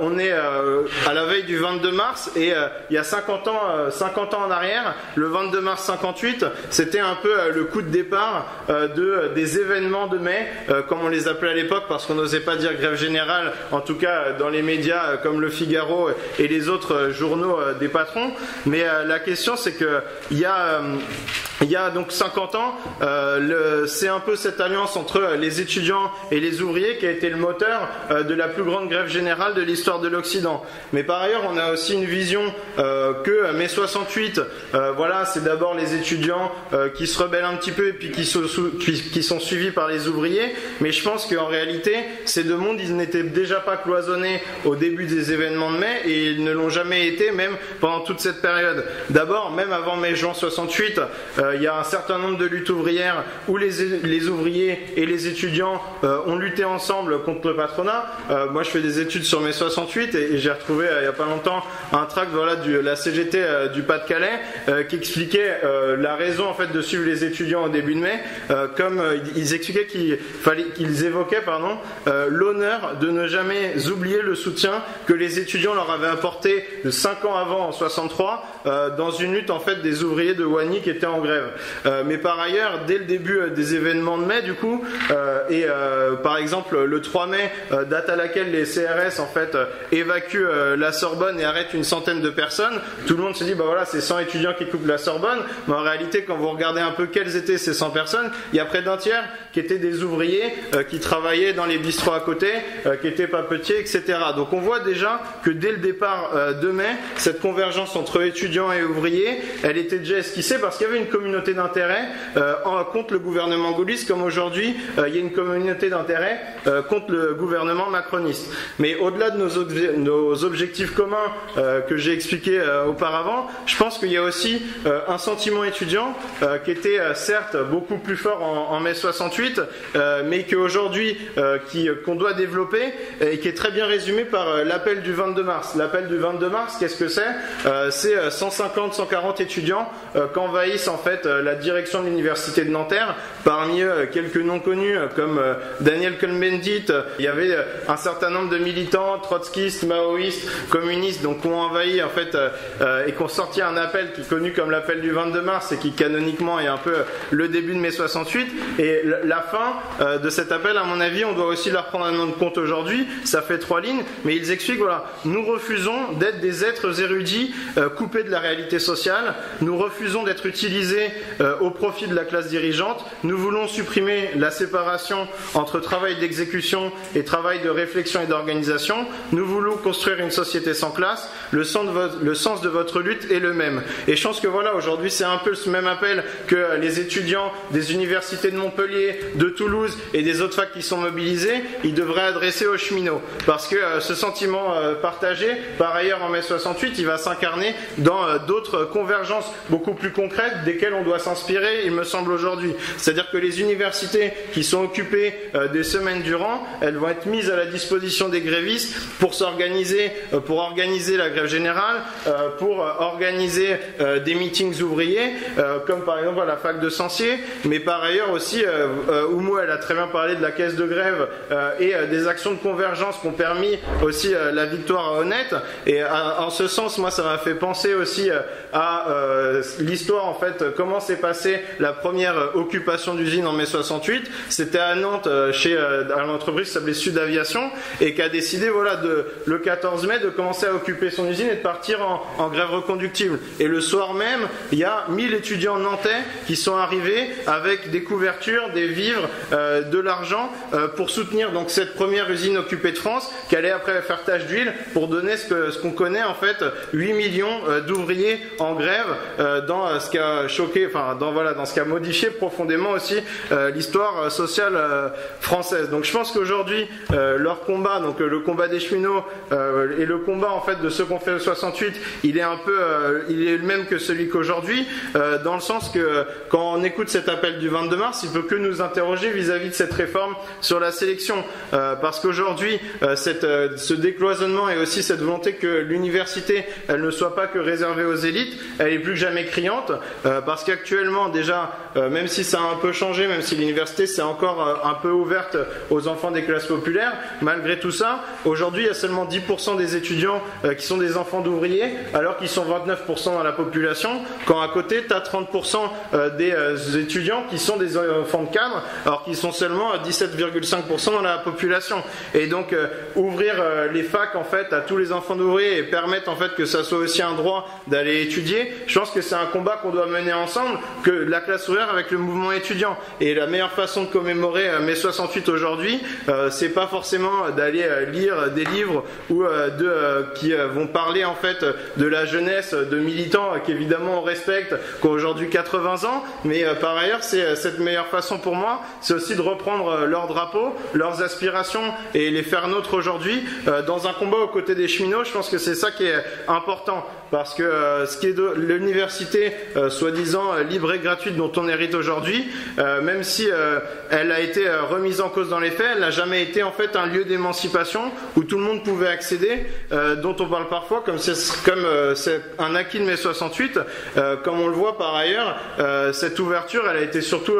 on est à la veille du 22 mars et il y a 50 ans en arrière, le 22 mars 58, c'était un peu le coup de départ des événements de mai, comme on les appelait à l'époque, parce qu'on n'osait pas dire grève générale, en tout cas dans les médias comme Le Figaro et les autres journaux des patrons. Mais la question, c'est que il y a donc 50 ans, c'est un peu cette alliance entre les étudiants et les ouvriers qui a été le moteur de la plus grande grève générale de l'histoire de l'Occident. Mais par ailleurs, on a aussi une vision que mai 68, voilà, c'est d'abord les étudiants qui se rebellent un petit peu et puis qui sont suivis par les ouvriers. Mais je pense qu'en réalité, ces deux mondes, ils n'étaient déjà pas cloisonnés au début des événements de mai, et ils ne l'ont jamais été, même pendant toute cette période. D'abord, même avant mai-juin 68, il y a un certain nombre de luttes ouvrières où les ouvriers et les étudiants ont lutté ensemble contre le patronat. Moi, je fais des études sur mai 68 et j'ai retrouvé il n'y a pas longtemps un tract de la CGT du Pas-de-Calais qui expliquait la raison en fait de suivre les étudiants au début de mai, comme ils expliquaient qu'ils évoquaient l'honneur de ne jamais oublier le soutien que les étudiants leur avaient apporté 5 ans avant, en 63, dans une lutte en fait des ouvriers de Wany qui étaient en grève. Mais par ailleurs, dès le début des événements de mai, du coup, par exemple le 3 mai, date à laquelle les CRS en fait évacuent la Sorbonne et arrêtent une centaine de personnes, tout le monde se dit bah voilà, c'est 100 étudiants qui coupent la Sorbonne. Mais en réalité, quand vous regardez un peu quelles étaient ces 100 personnes, il y a près d'un tiers qui étaient des ouvriers qui travaillaient dans les bistrots à côté, qui étaient papetiers, etc. Donc on voit déjà que dès le départ de mai, cette convergence entre étudiants et ouvriers, elle était déjà esquissée parce qu'il y avait une communauté d'intérêt contre le gouvernement gaulliste, comme aujourd'hui il y a une communauté d'intérêt contre le gouvernement macroniste. Mais au-delà de nos objectifs communs que j'ai expliqué auparavant, je pense qu'il y a aussi un sentiment étudiant qui était certes beaucoup plus fort en mai 68, mais qu'aujourd'hui qu'on doit développer et qui est très bien résumé par l'appel du 22 mars. L'appel du 22 mars, qu'est-ce que c'est? C'est 150-140 étudiants qu'envahissent en fait la direction de l'université de Nanterre. Parmi eux, quelques noms connus comme Daniel Cohn-Bendit. Il y avait un certain nombre de militants trotskistes, maoïstes, communistes, donc qui ont envahi en fait et qui ont sorti un appel qui est connu comme l'appel du 22 mars et qui canoniquement est un peu le début de mai 68. Et la fin de cet appel, à mon avis, on doit aussi la reprendre en compte aujourd'hui. Ça fait 3 lignes, mais ils expliquent voilà, nous refusons d'être des êtres érudits coupés de la réalité sociale. Nous refusons d'être utilisés au profit de la classe dirigeante. Nous voulons supprimer la séparation entre travail d'exécution et travail de réflexion et d'organisation. Nous voulons construire une société sans classe. Le sens de votre lutte est le même. Et je pense que voilà, aujourd'hui, c'est un peu ce même appel que les étudiants des universités de Montpellier, de Toulouse et des autres facs qui sont mobilisés, ils devraient adresser aux cheminots. Parce que ce sentiment partagé, par ailleurs en mai 68, il va s'incarner dans d'autres convergences beaucoup plus concrètes desquelles on doit s'inspirer, il me semble, aujourd'hui. C'est-à-dire que les universités qui sont occupées des semaines durant, elles vont être mises à la disposition des grévistes pour s'organiser, pour organiser la grève générale, pour organiser des meetings ouvriers, comme par exemple à la fac de Censier, mais par ailleurs aussi, Oumou, elle a très bien parlé de la caisse de grève et des actions de convergence qui ont permis aussi la victoire à Honnête. Et en ce sens, moi, ça m'a fait penser aussi à l'histoire, en fait, comment s'est passée la première occupation d'usine en mai 68. C'était à Nantes, chez une entreprise qui s'appelait Sud Aviation, et qui a décidé, voilà, le 14 mai, de commencer à occuper son usine et de partir en grève reconductible. Et le soir même, il y a 1000 étudiants nantais qui sont arrivés avec des couvertures, des vivres, de l'argent pour soutenir donc cette première usine occupée de France, qui allait après faire tache d'huile pour donner ce qu'on connaît en fait, 8 millions d'ouvriers en grève, dans ce qui a choqué, enfin dans ce qui a modifié profondément aussi l'histoire sociale française. Donc je pense qu'aujourd'hui leur combat, donc le combat des cheminots et le combat en fait de ceux qu'on fait le 68, il est un peu il est le même que celui qu'aujourd'hui, dans le sens que quand on écoute cet appel du 22 mars, il peut que nous interroger vis-à-vis de cette réforme sur la sélection, parce qu'aujourd'hui ce décloisonnement et aussi cette volonté que l'université elle ne soit pas que réservée aux élites, elle est plus que jamais criante, parce qu'actuellement déjà, même si ça a un peu changé, même si l'université c'est encore un peu ouverte aux enfants des classes populaires, malgré tout ça, aujourd'hui il y a seulement 10% des étudiants qui sont des enfants d'ouvriers, alors qu'ils sont 29% dans la population, quand à côté tu as 30% des étudiants qui sont des enfants de cadre, alors qu'ils sont seulement à 17,5% dans la population. Et donc ouvrir les facs en fait à tous les enfants d'ouvriers et permettre en fait que ça soit aussi un droit d'aller étudier, je pense que c'est un combat qu'on doit mener ensemble, que la classe ouvrière avec le mouvement étudiant. Et la meilleure façon de commémorer mai 68 aujourd'hui, c'est pas forcément d'aller lire des livres ou qui vont parler en fait de la jeunesse de militants qu'évidemment on respecte, qui ont aujourd'hui 80 ans, mais par ailleurs c'est cette meilleure façon pour moi, c'est aussi de reprendre leurs drapeaux, leurs aspirations et les faire nôtres aujourd'hui dans un combat aux côtés des cheminots. Je pense que c'est ça qui est important, parce que ce qui est de l'université soi-disant libre et gratuite dont on hérite aujourd'hui, même si elle a été remise en cause dans les faits, elle n'a jamais été en fait un lieu d'émancipation où tout le monde pouvait accéder, dont on parle parfois comme c'est un acquis de mai 68, comme on le voit par ailleurs. Cette ouverture elle a été surtout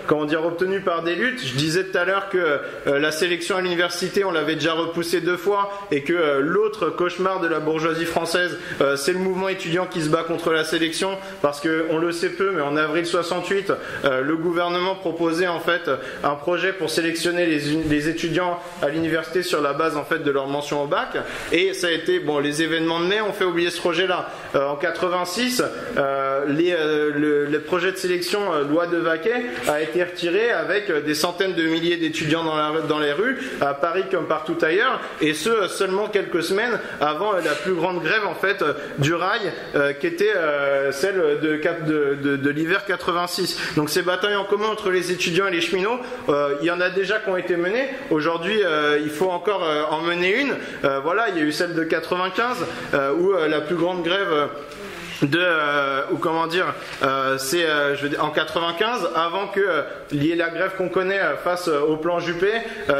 obtenue par des luttes. Je disais tout à l'heure que la sélection à l'université on l'avait déjà repoussée 2 fois, et que l'autre cauchemar de la bourgeoisie française c'est le mouvement étudiant qui se bat contre la sélection, parce qu'on le sait peu, mais en avril 68 le gouvernement proposait en fait un projet pour sélectionner les étudiants à l'université sur la base en fait de leur mention au bac, et ça a été les événements de mai ont fait oublier ce projet là. En 86 le projet de sélection loi de Vaquet a été retiré avec des centaines de milliers d'étudiants dans les rues à Paris comme partout ailleurs, et ce seulement quelques semaines avant la plus grande grève en fait du rail, qui était celle de l'hiver 86. Donc ces batailles en commun entre les étudiants et les cheminots, il y en a déjà qui ont été menées. Aujourd'hui il faut encore en mener une. Il y a eu celle de 95 où la plus grande grève ou comment dire, c'est en 95, avant que il y ait la grève qu'on connaît face au plan Juppé,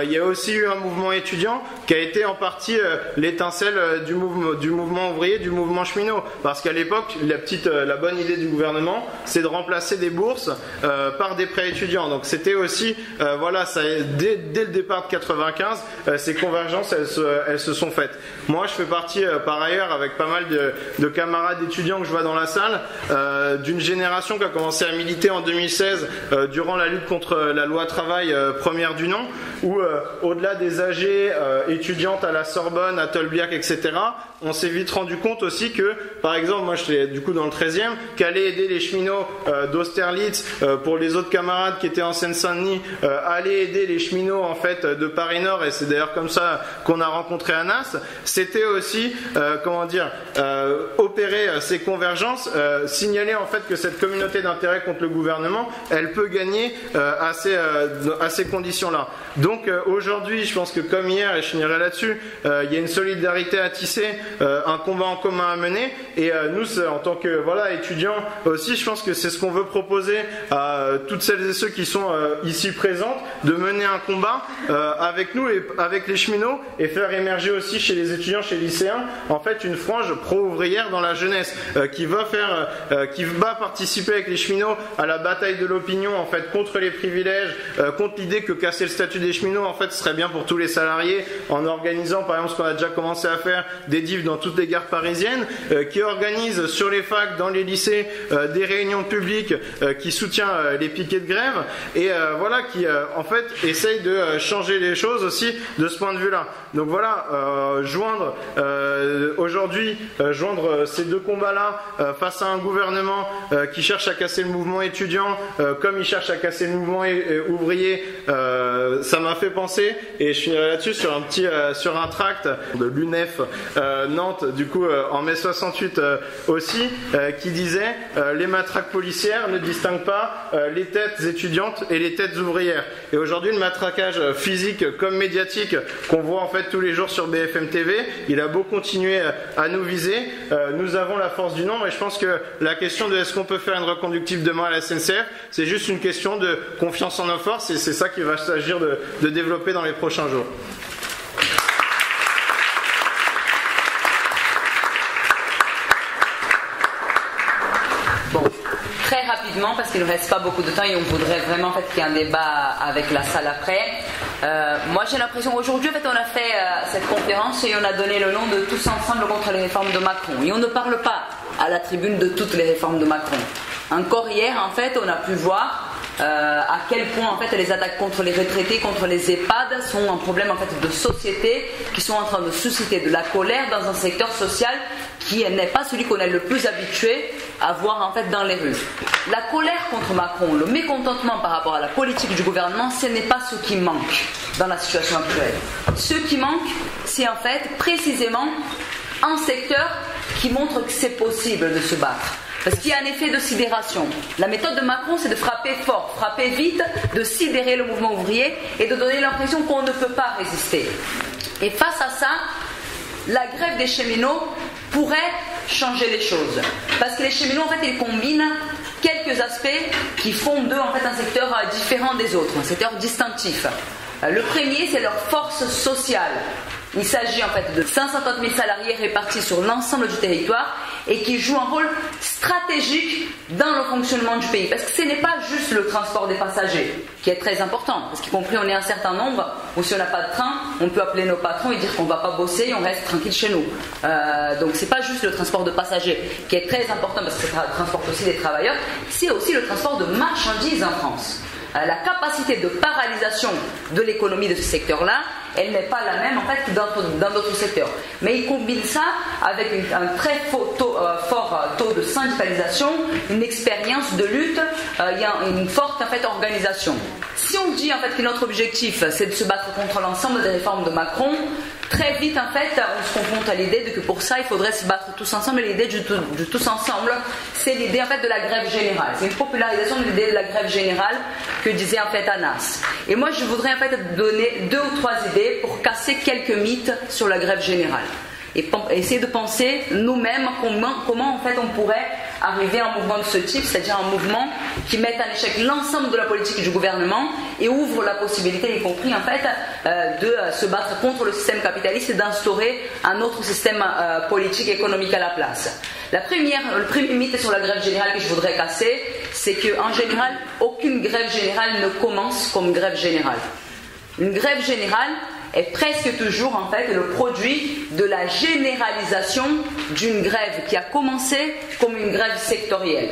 il y a aussi eu un mouvement étudiant qui a été en partie l'étincelle du mouvement ouvrier, du mouvement cheminot, parce qu'à l'époque la bonne idée du gouvernement, c'est de remplacer des bourses par des prêts étudiants. Donc c'était aussi voilà, ça, dès le départ de 95, ces convergences elles se sont faites. Moi je fais partie par ailleurs avec pas mal de camarades étudiants que je vois dans la salle, d'une génération qui a commencé à militer en 2016 durant la lutte contre la loi travail première du nom, où au-delà des AG étudiantes à la Sorbonne, à Tolbiac, etc., on s'est vite rendu compte aussi que, par exemple, moi j'étais du coup dans le 13e, qu'aller aider les cheminots d'Austerlitz, pour les autres camarades qui étaient en Seine-Saint-Denis, aller aider les cheminots en fait de Paris-Nord, et c'est d'ailleurs comme ça qu'on a rencontré Anas, c'était aussi opérer ces convergences, signaler en fait que cette communauté d'intérêt contre le gouvernement, elle peut gagner à ces conditions-là. Donc aujourd'hui, je pense que comme hier, et je finirai là-dessus, il y a une solidarité à tisser, un combat en commun à mener, et nous, en tant que étudiants aussi, je pense que c'est ce qu'on veut proposer à toutes celles et ceux qui sont ici présentes, de mener un combat avec nous et avec les cheminots, et faire émerger aussi chez les étudiants, chez les lycéens, en fait une frange pro-ouvrière dans la jeunesse, qui va participer avec les cheminots à la bataille de l'opinion en fait contre les privilèges, contre l'idée que casser le statut des cheminots en fait ce serait bien pour tous les salariés, en organisant par exemple ce qu'on a déjà commencé à faire, des divs dans toutes les gares parisiennes, qui organise sur les facs, dans les lycées, des réunions publiques, qui soutient les piquets de grève, et qui en fait essaye de changer les choses aussi de ce point de vue-là. Donc joindre ces deux combats-là face à un gouvernement qui cherche à casser le mouvement étudiant comme il cherche à casser le mouvement ouvrier, ça m'a fait penser, et je finirai là-dessus sur un tract de l'UNEF Nantes, du coup en mai 68 aussi, qui disait les matraques policières ne distinguent pas les têtes étudiantes et les têtes ouvrières. Et aujourd'hui, le matraquage physique comme médiatique qu'on voit en fait tous les jours sur BFM TV, il a beau continuer à nous viser, nous avons la force du nombre, et je pense que la question de est-ce qu'on peut faire une reconductible demain à la SNCF, c'est juste une question de confiance en nos forces, et c'est ça qu'il va s'agir de développer dans les prochains jours. Bon, très rapidement, parce qu'il ne reste pas beaucoup de temps et on voudrait vraiment qu'il y ait un débat avec la salle après. Moi j'ai l'impression aujourd'hui on a fait cette conférence et on a donné le nom de Tous ensemble contre les réformes de Macron, et on ne parle pas à la tribune de toutes les réformes de Macron. Encore hier on a pu voir à quel point les attaques contre les retraités, contre les EHPAD sont un problème de société, qui sont en train de susciter de la colère dans un secteur social qui n'est pas celui qu'on est le plus habitué à voir dans les rues. La colère contre Macron, le mécontentement par rapport à la politique du gouvernement, ce n'est pas ce qui manque dans la situation actuelle. Ce qui manque, c'est précisément un secteur qui montre que c'est possible de se battre. Parce qu'il y a un effet de sidération. La méthode de Macron, c'est de frapper fort, frapper vite, de sidérer le mouvement ouvrier et de donner l'impression qu'on ne peut pas résister. Et face à ça, la grève des cheminots pourrait changer les choses. Parce que les cheminots, ils combinent quelques aspects qui font d'eux un secteur différent des autres, un secteur distinctif. Le premier, c'est leur force sociale. Il s'agit de 150 000 salariés répartis sur l'ensemble du territoire et qui jouent un rôle stratégique dans le fonctionnement du pays. Parce que ce n'est pas juste le transport des passagers qui est très important. Parce qu'y compris, on est un certain nombre où si on n'a pas de train, on peut appeler nos patrons et dire qu'on ne va pas bosser et on reste tranquille chez nous. Donc ce n'est pas juste le transport de passagers qui est très important parce que ça transporte aussi des travailleurs, c'est aussi le transport de marchandises en France. La capacité de paralysation de l'économie de ce secteur-là, elle n'est pas la même que dans d'autres secteurs. Mais il combine ça avec un très fort taux de syndicalisation, une expérience de lutte, il y a une forte organisation. Si on dit que notre objectif c'est de se battre contre l'ensemble des réformes de Macron, très vite on se confronte à l'idée de que pour ça il faudrait se battre tous ensemble, et l'idée du tous ensemble, c'est l'idée de la grève générale. C'est une popularisation de l'idée de la grève générale que disait Anas. Et moi je voudrais donner 2 ou 3 idées pour casser quelques mythes sur la grève générale. et essayer de penser nous-mêmes comment en fait on pourrait arriver à un mouvement de ce type, c'est-à-dire un mouvement qui mette en échec l'ensemble de la politique du gouvernement et ouvre la possibilité, y compris en fait, de se battre contre le système capitaliste et d'instaurer un autre système politique et économique à la place. Le premier mythe sur la grève générale que je voudrais casser, c'est qu'en général, aucune grève générale ne commence comme grève générale. Une grève générale est presque toujours en fait le produit de la généralisation d'une grève qui a commencé comme une grève sectorielle.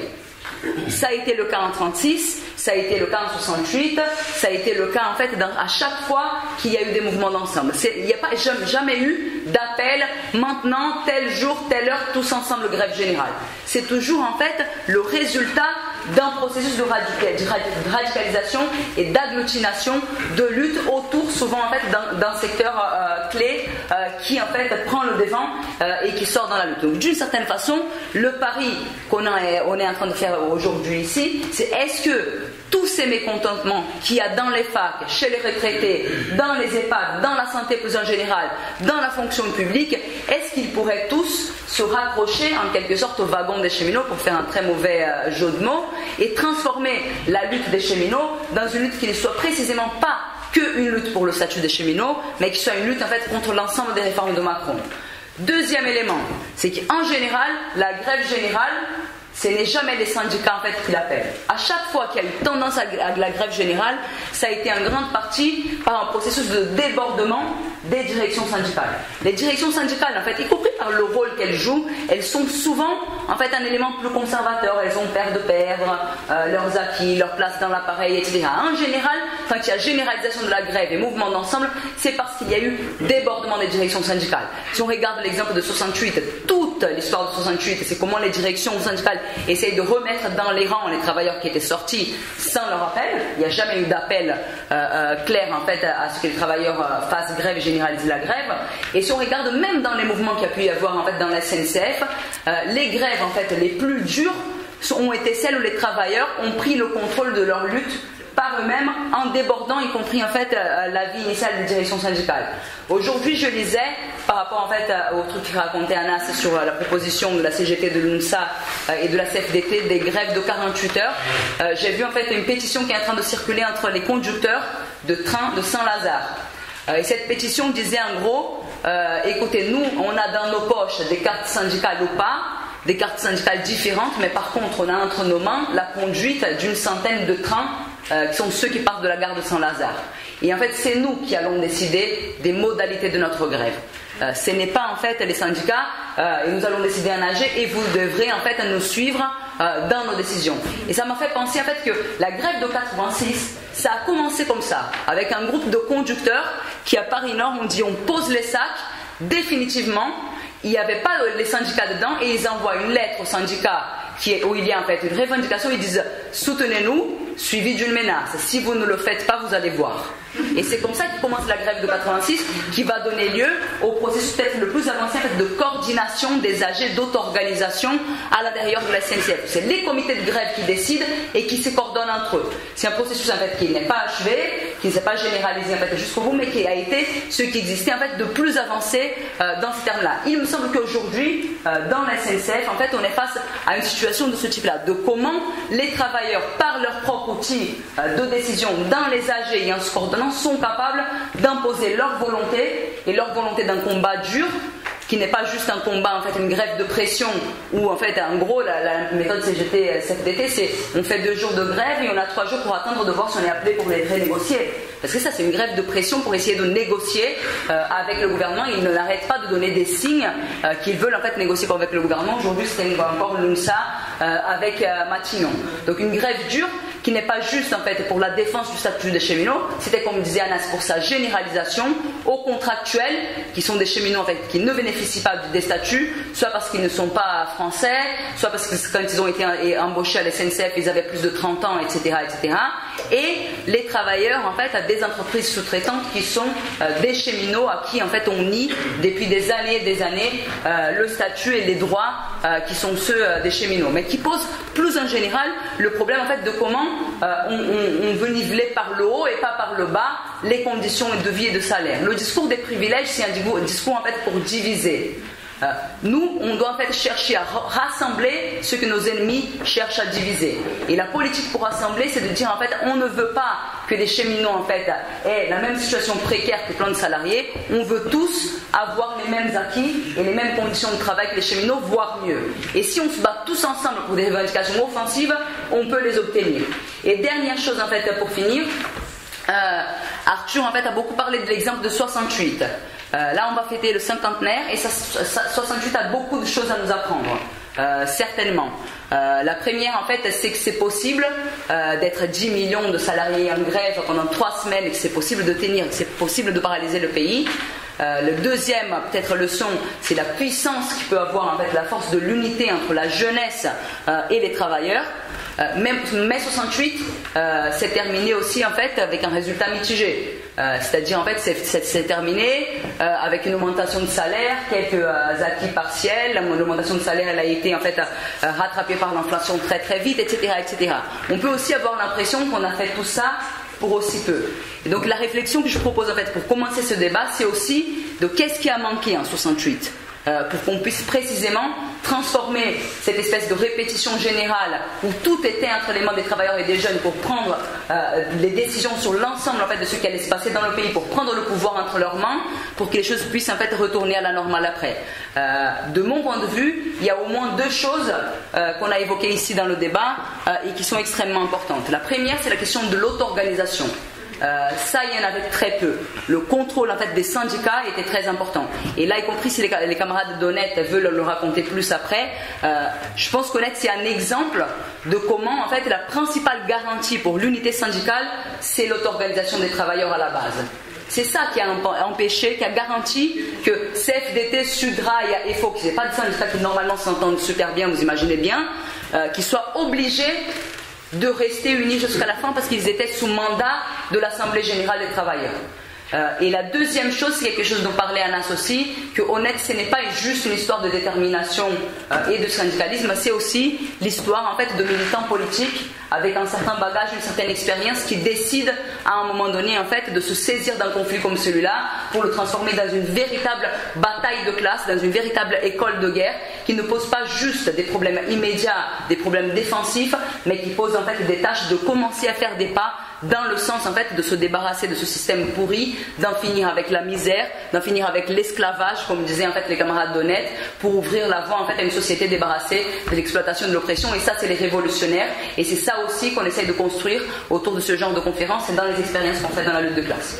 Ça a été le cas en 1936, ça a été le cas en 1968, ça a été le cas en fait à chaque fois qu'il y a eu des mouvements d'ensemble. Il n'y a pas jamais eu d'appel maintenant, tel jour, telle heure, tous ensemble grève générale. C'est toujours en fait le résultat d'un processus de radicalisation et d'agglutination, de lutte autour souvent en fait d'un secteur clé qui en fait prend le devant et qui sort dans la lutte. Donc d'une certaine façon, le pari qu'on est en train de faire aujourd'hui ici, c'est est-ce que tous ces mécontentements qu'il y a dans les facs, chez les retraités, dans les EHPAD, dans la santé plus en général, dans la fonction publique, est-ce qu'ils pourraient tous se raccrocher en quelque sorte au wagon des cheminots, pour faire un très mauvais jeu de mots, et transformer la lutte des cheminots dans une lutte qui ne soit précisément pas qu'une lutte pour le statut des cheminots, mais qui soit une lutte en fait contre l'ensemble des réformes de Macron. Deuxième élément, c'est qu'en général, la grève générale, ce n'est jamais les syndicats en fait qui l'appellent. À chaque fois qu'il y a eu tendance à la grève générale, ça a été en grande partie par un processus de débordement des directions syndicales. Les directions syndicales, en fait, y compris par le rôle qu'elles jouent, elles sont souvent en fait un élément plus conservateur. Elles ont peur de perdre leurs acquis, leur place dans l'appareil, etc. En général, quand il y a généralisation de la grève et mouvement d'ensemble, c'est parce qu'il y a eu débordement des directions syndicales. Si on regarde l'exemple de 68, toute l'histoire de 68, c'est comment les directions syndicales essayent de remettre dans les rangs les travailleurs qui étaient sortis sans leur appel. Il n'y a jamais eu d'appel clair en fait à ce que les travailleurs fassent grève et généralisent la grève. Et si on regarde même dans les mouvements qu'il y a pu y avoir en fait dans la SNCF, les grèves en fait les plus dures ont été celles où les travailleurs ont pris le contrôle de leur lutte par eux-mêmes, en débordant y compris en fait la vie initiale des directions syndicales. Aujourd'hui, je lisais par rapport en fait au truc qu'il racontait Anas sur la proposition de la CGT, de l'UNSA et de la CFDT des grèves de 48 heures. J'ai vu en fait une pétition qui est en train de circuler entre les conducteurs de train de Saint-Lazare. Et cette pétition disait en gros, écoutez, nous on a dans nos poches des cartes syndicales ou pas, des cartes syndicales différentes, mais par contre on a entre nos mains la conduite d'une centaine de trains qui sont ceux qui partent de la gare de Saint-Lazare. Et en fait, c'est nous qui allons décider des modalités de notre grève. Ce n'est pas en fait les syndicats, et nous allons décider en AG et vous devrez en fait nous suivre dans nos décisions. Et ça m'a fait penser en fait que la grève de 86, ça a commencé comme ça, avec un groupe de conducteurs qui à Paris Nord ont dit on pose les sacs définitivement. Il n'y avait pas les syndicats dedans et ils envoient une lettre aux syndicats où il y a en fait une revendication. Ils disent soutenez-nous, suivi d'une menace. Si vous ne le faites pas, vous allez voir. Et c'est comme ça que commence la grève de 86, qui va donner lieu au processus peut-être le plus avancé en fait, de coordination des AG d'auto-organisation à l'intérieur de la SNCF. C'est les comités de grève qui décident et qui se coordonnent entre eux. C'est un processus en fait qui n'est pas achevé, qui ne s'est pas généralisé en fait jusqu'au bout, mais qui a été ce qui existait en fait de plus avancé dans ces termes-là. Il me semble qu'aujourd'hui, dans la SNCF, en fait, on est face à une situation de ce type-là, de comment les travailleurs, par leur propre outil de décision dans les AG et en se coordonnant, sont capables d'imposer leur volonté et leur volonté d'un combat dur qui n'est pas juste un combat, en fait, une grève de pression où, en fait, en gros, la méthode CGT-CFDT, c'est on fait 2 jours de grève et on a 3 jours pour attendre de voir si on est appelé pour les renégocier. Parce que ça, c'est une grève de pression pour essayer de négocier avec le gouvernement. Ils ne l'arrêtent pas de donner des signes qu'ils veulent, en fait, négocier avec le gouvernement. Aujourd'hui, c'était encore l'UNSA avec Matignon. Donc, une grève dure qui n'est pas juste en fait pour la défense du statut des cheminots, c'était comme disait Anas pour sa généralisation aux contractuels qui sont des cheminots en fait qui ne bénéficient pas des statuts, soit parce qu'ils ne sont pas français, soit parce que quand ils ont été embauchés à la SNCF ils avaient plus de 30 ans, etc., etc. Et les travailleurs en fait à des entreprises sous-traitantes qui sont des cheminots à qui en fait on nie depuis des années le statut et les droits qui sont ceux des cheminots, mais qui posent plus en général le problème en fait de comment on veut niveler par le haut et pas par le bas les conditions de vie et de salaire. Le discours des privilèges, c'est un discours en fait pour diviser. Nous, on doit en fait chercher à rassembler ce que nos ennemis cherchent à diviser. Et la politique pour rassembler, c'est de dire en fait, on ne veut pas que les cheminots en fait aient la même situation précaire que plein de salariés. On veut tous avoir les mêmes acquis et les mêmes conditions de travail que les cheminots, voire mieux. Et si on se bat tous ensemble pour des revendications offensives, on peut les obtenir. Et dernière chose en fait pour finir, Arthur en fait a beaucoup parlé de l'exemple de 68. Là, on va fêter le cinquantenaire et 68 a beaucoup de choses à nous apprendre, certainement. La première, en fait, c'est que c'est possible d'être 10 millions de salariés en grève pendant 3 semaines et que c'est possible de tenir, que c'est possible de paralyser le pays. Le deuxième, peut-être leçon, c'est la puissance qui peut avoir en fait la force de l'unité entre la jeunesse et les travailleurs. Mai 68 s'est terminé aussi en fait avec un résultat mitigé. C'est-à-dire en fait c'est terminé avec une augmentation de salaire, quelques acquis partiels. L'augmentation de salaire elle a été en fait rattrapée par l'inflation très très vite, etc., etc. On peut aussi avoir l'impression qu'on a fait tout ça pour aussi peu. Et donc la réflexion que je propose en fait pour commencer ce débat, c'est aussi de qu'est-ce qui a manqué en 68 pour qu'on puisse précisément transformer cette espèce de répétition générale où tout était entre les mains des travailleurs et des jeunes pour prendre les décisions sur l'ensemble en fait, de ce qui allait se passer dans le pays, pour prendre le pouvoir entre leurs mains, pour que les choses puissent en fait retourner à la normale après. De mon point de vue, il y a au moins 2 choses qu'on a évoquées ici dans le débat et qui sont extrêmement importantes. La première, c'est la question de l'auto-organisation. Ça, il y en avait très peu. Le contrôle en fait des syndicats était très important. Et là, y compris si les camarades d'Honnête veulent le raconter plus après, je pense qu'Honnête c'est un exemple de comment en fait la principale garantie pour l'unité syndicale, c'est l'auto-organisation des travailleurs à la base. C'est ça qui a empêché, qui a garanti que CFDT, Sudrail et FO, qui n'est pas des syndicats qui normalement s'entendent super bien, vous imaginez bien, qui soient obligés de rester unis jusqu'à la fin parce qu'ils étaient sous mandat de l'Assemblée Générale des Travailleurs. Et la deuxième chose, c'est quelque chose dont parlait Anas aussi, que Honnête, ce n'est pas juste une histoire de détermination et de syndicalisme, c'est aussi l'histoire en fait de militants politiques avec un certain bagage, une certaine expérience qui décident à un moment donné en fait de se saisir d'un conflit comme celui-là pour le transformer dans une véritable bataille de classe, dans une véritable école de guerre qui ne pose pas juste des problèmes immédiats, des problèmes défensifs, mais qui pose en fait des tâches de commencer à faire des pas dans le sens en fait de se débarrasser de ce système pourri, d'en finir avec la misère, d'en finir avec l'esclavage, comme disaient en fait les camarades d'Honnête, pour ouvrir la voie en fait à une société débarrassée de l'exploitation et de l'oppression. Et ça, c'est les révolutionnaires, et c'est ça aussi qu'on essaye de construire autour de ce genre de conférences et dans les expériences qu'on fait dans la lutte de classe.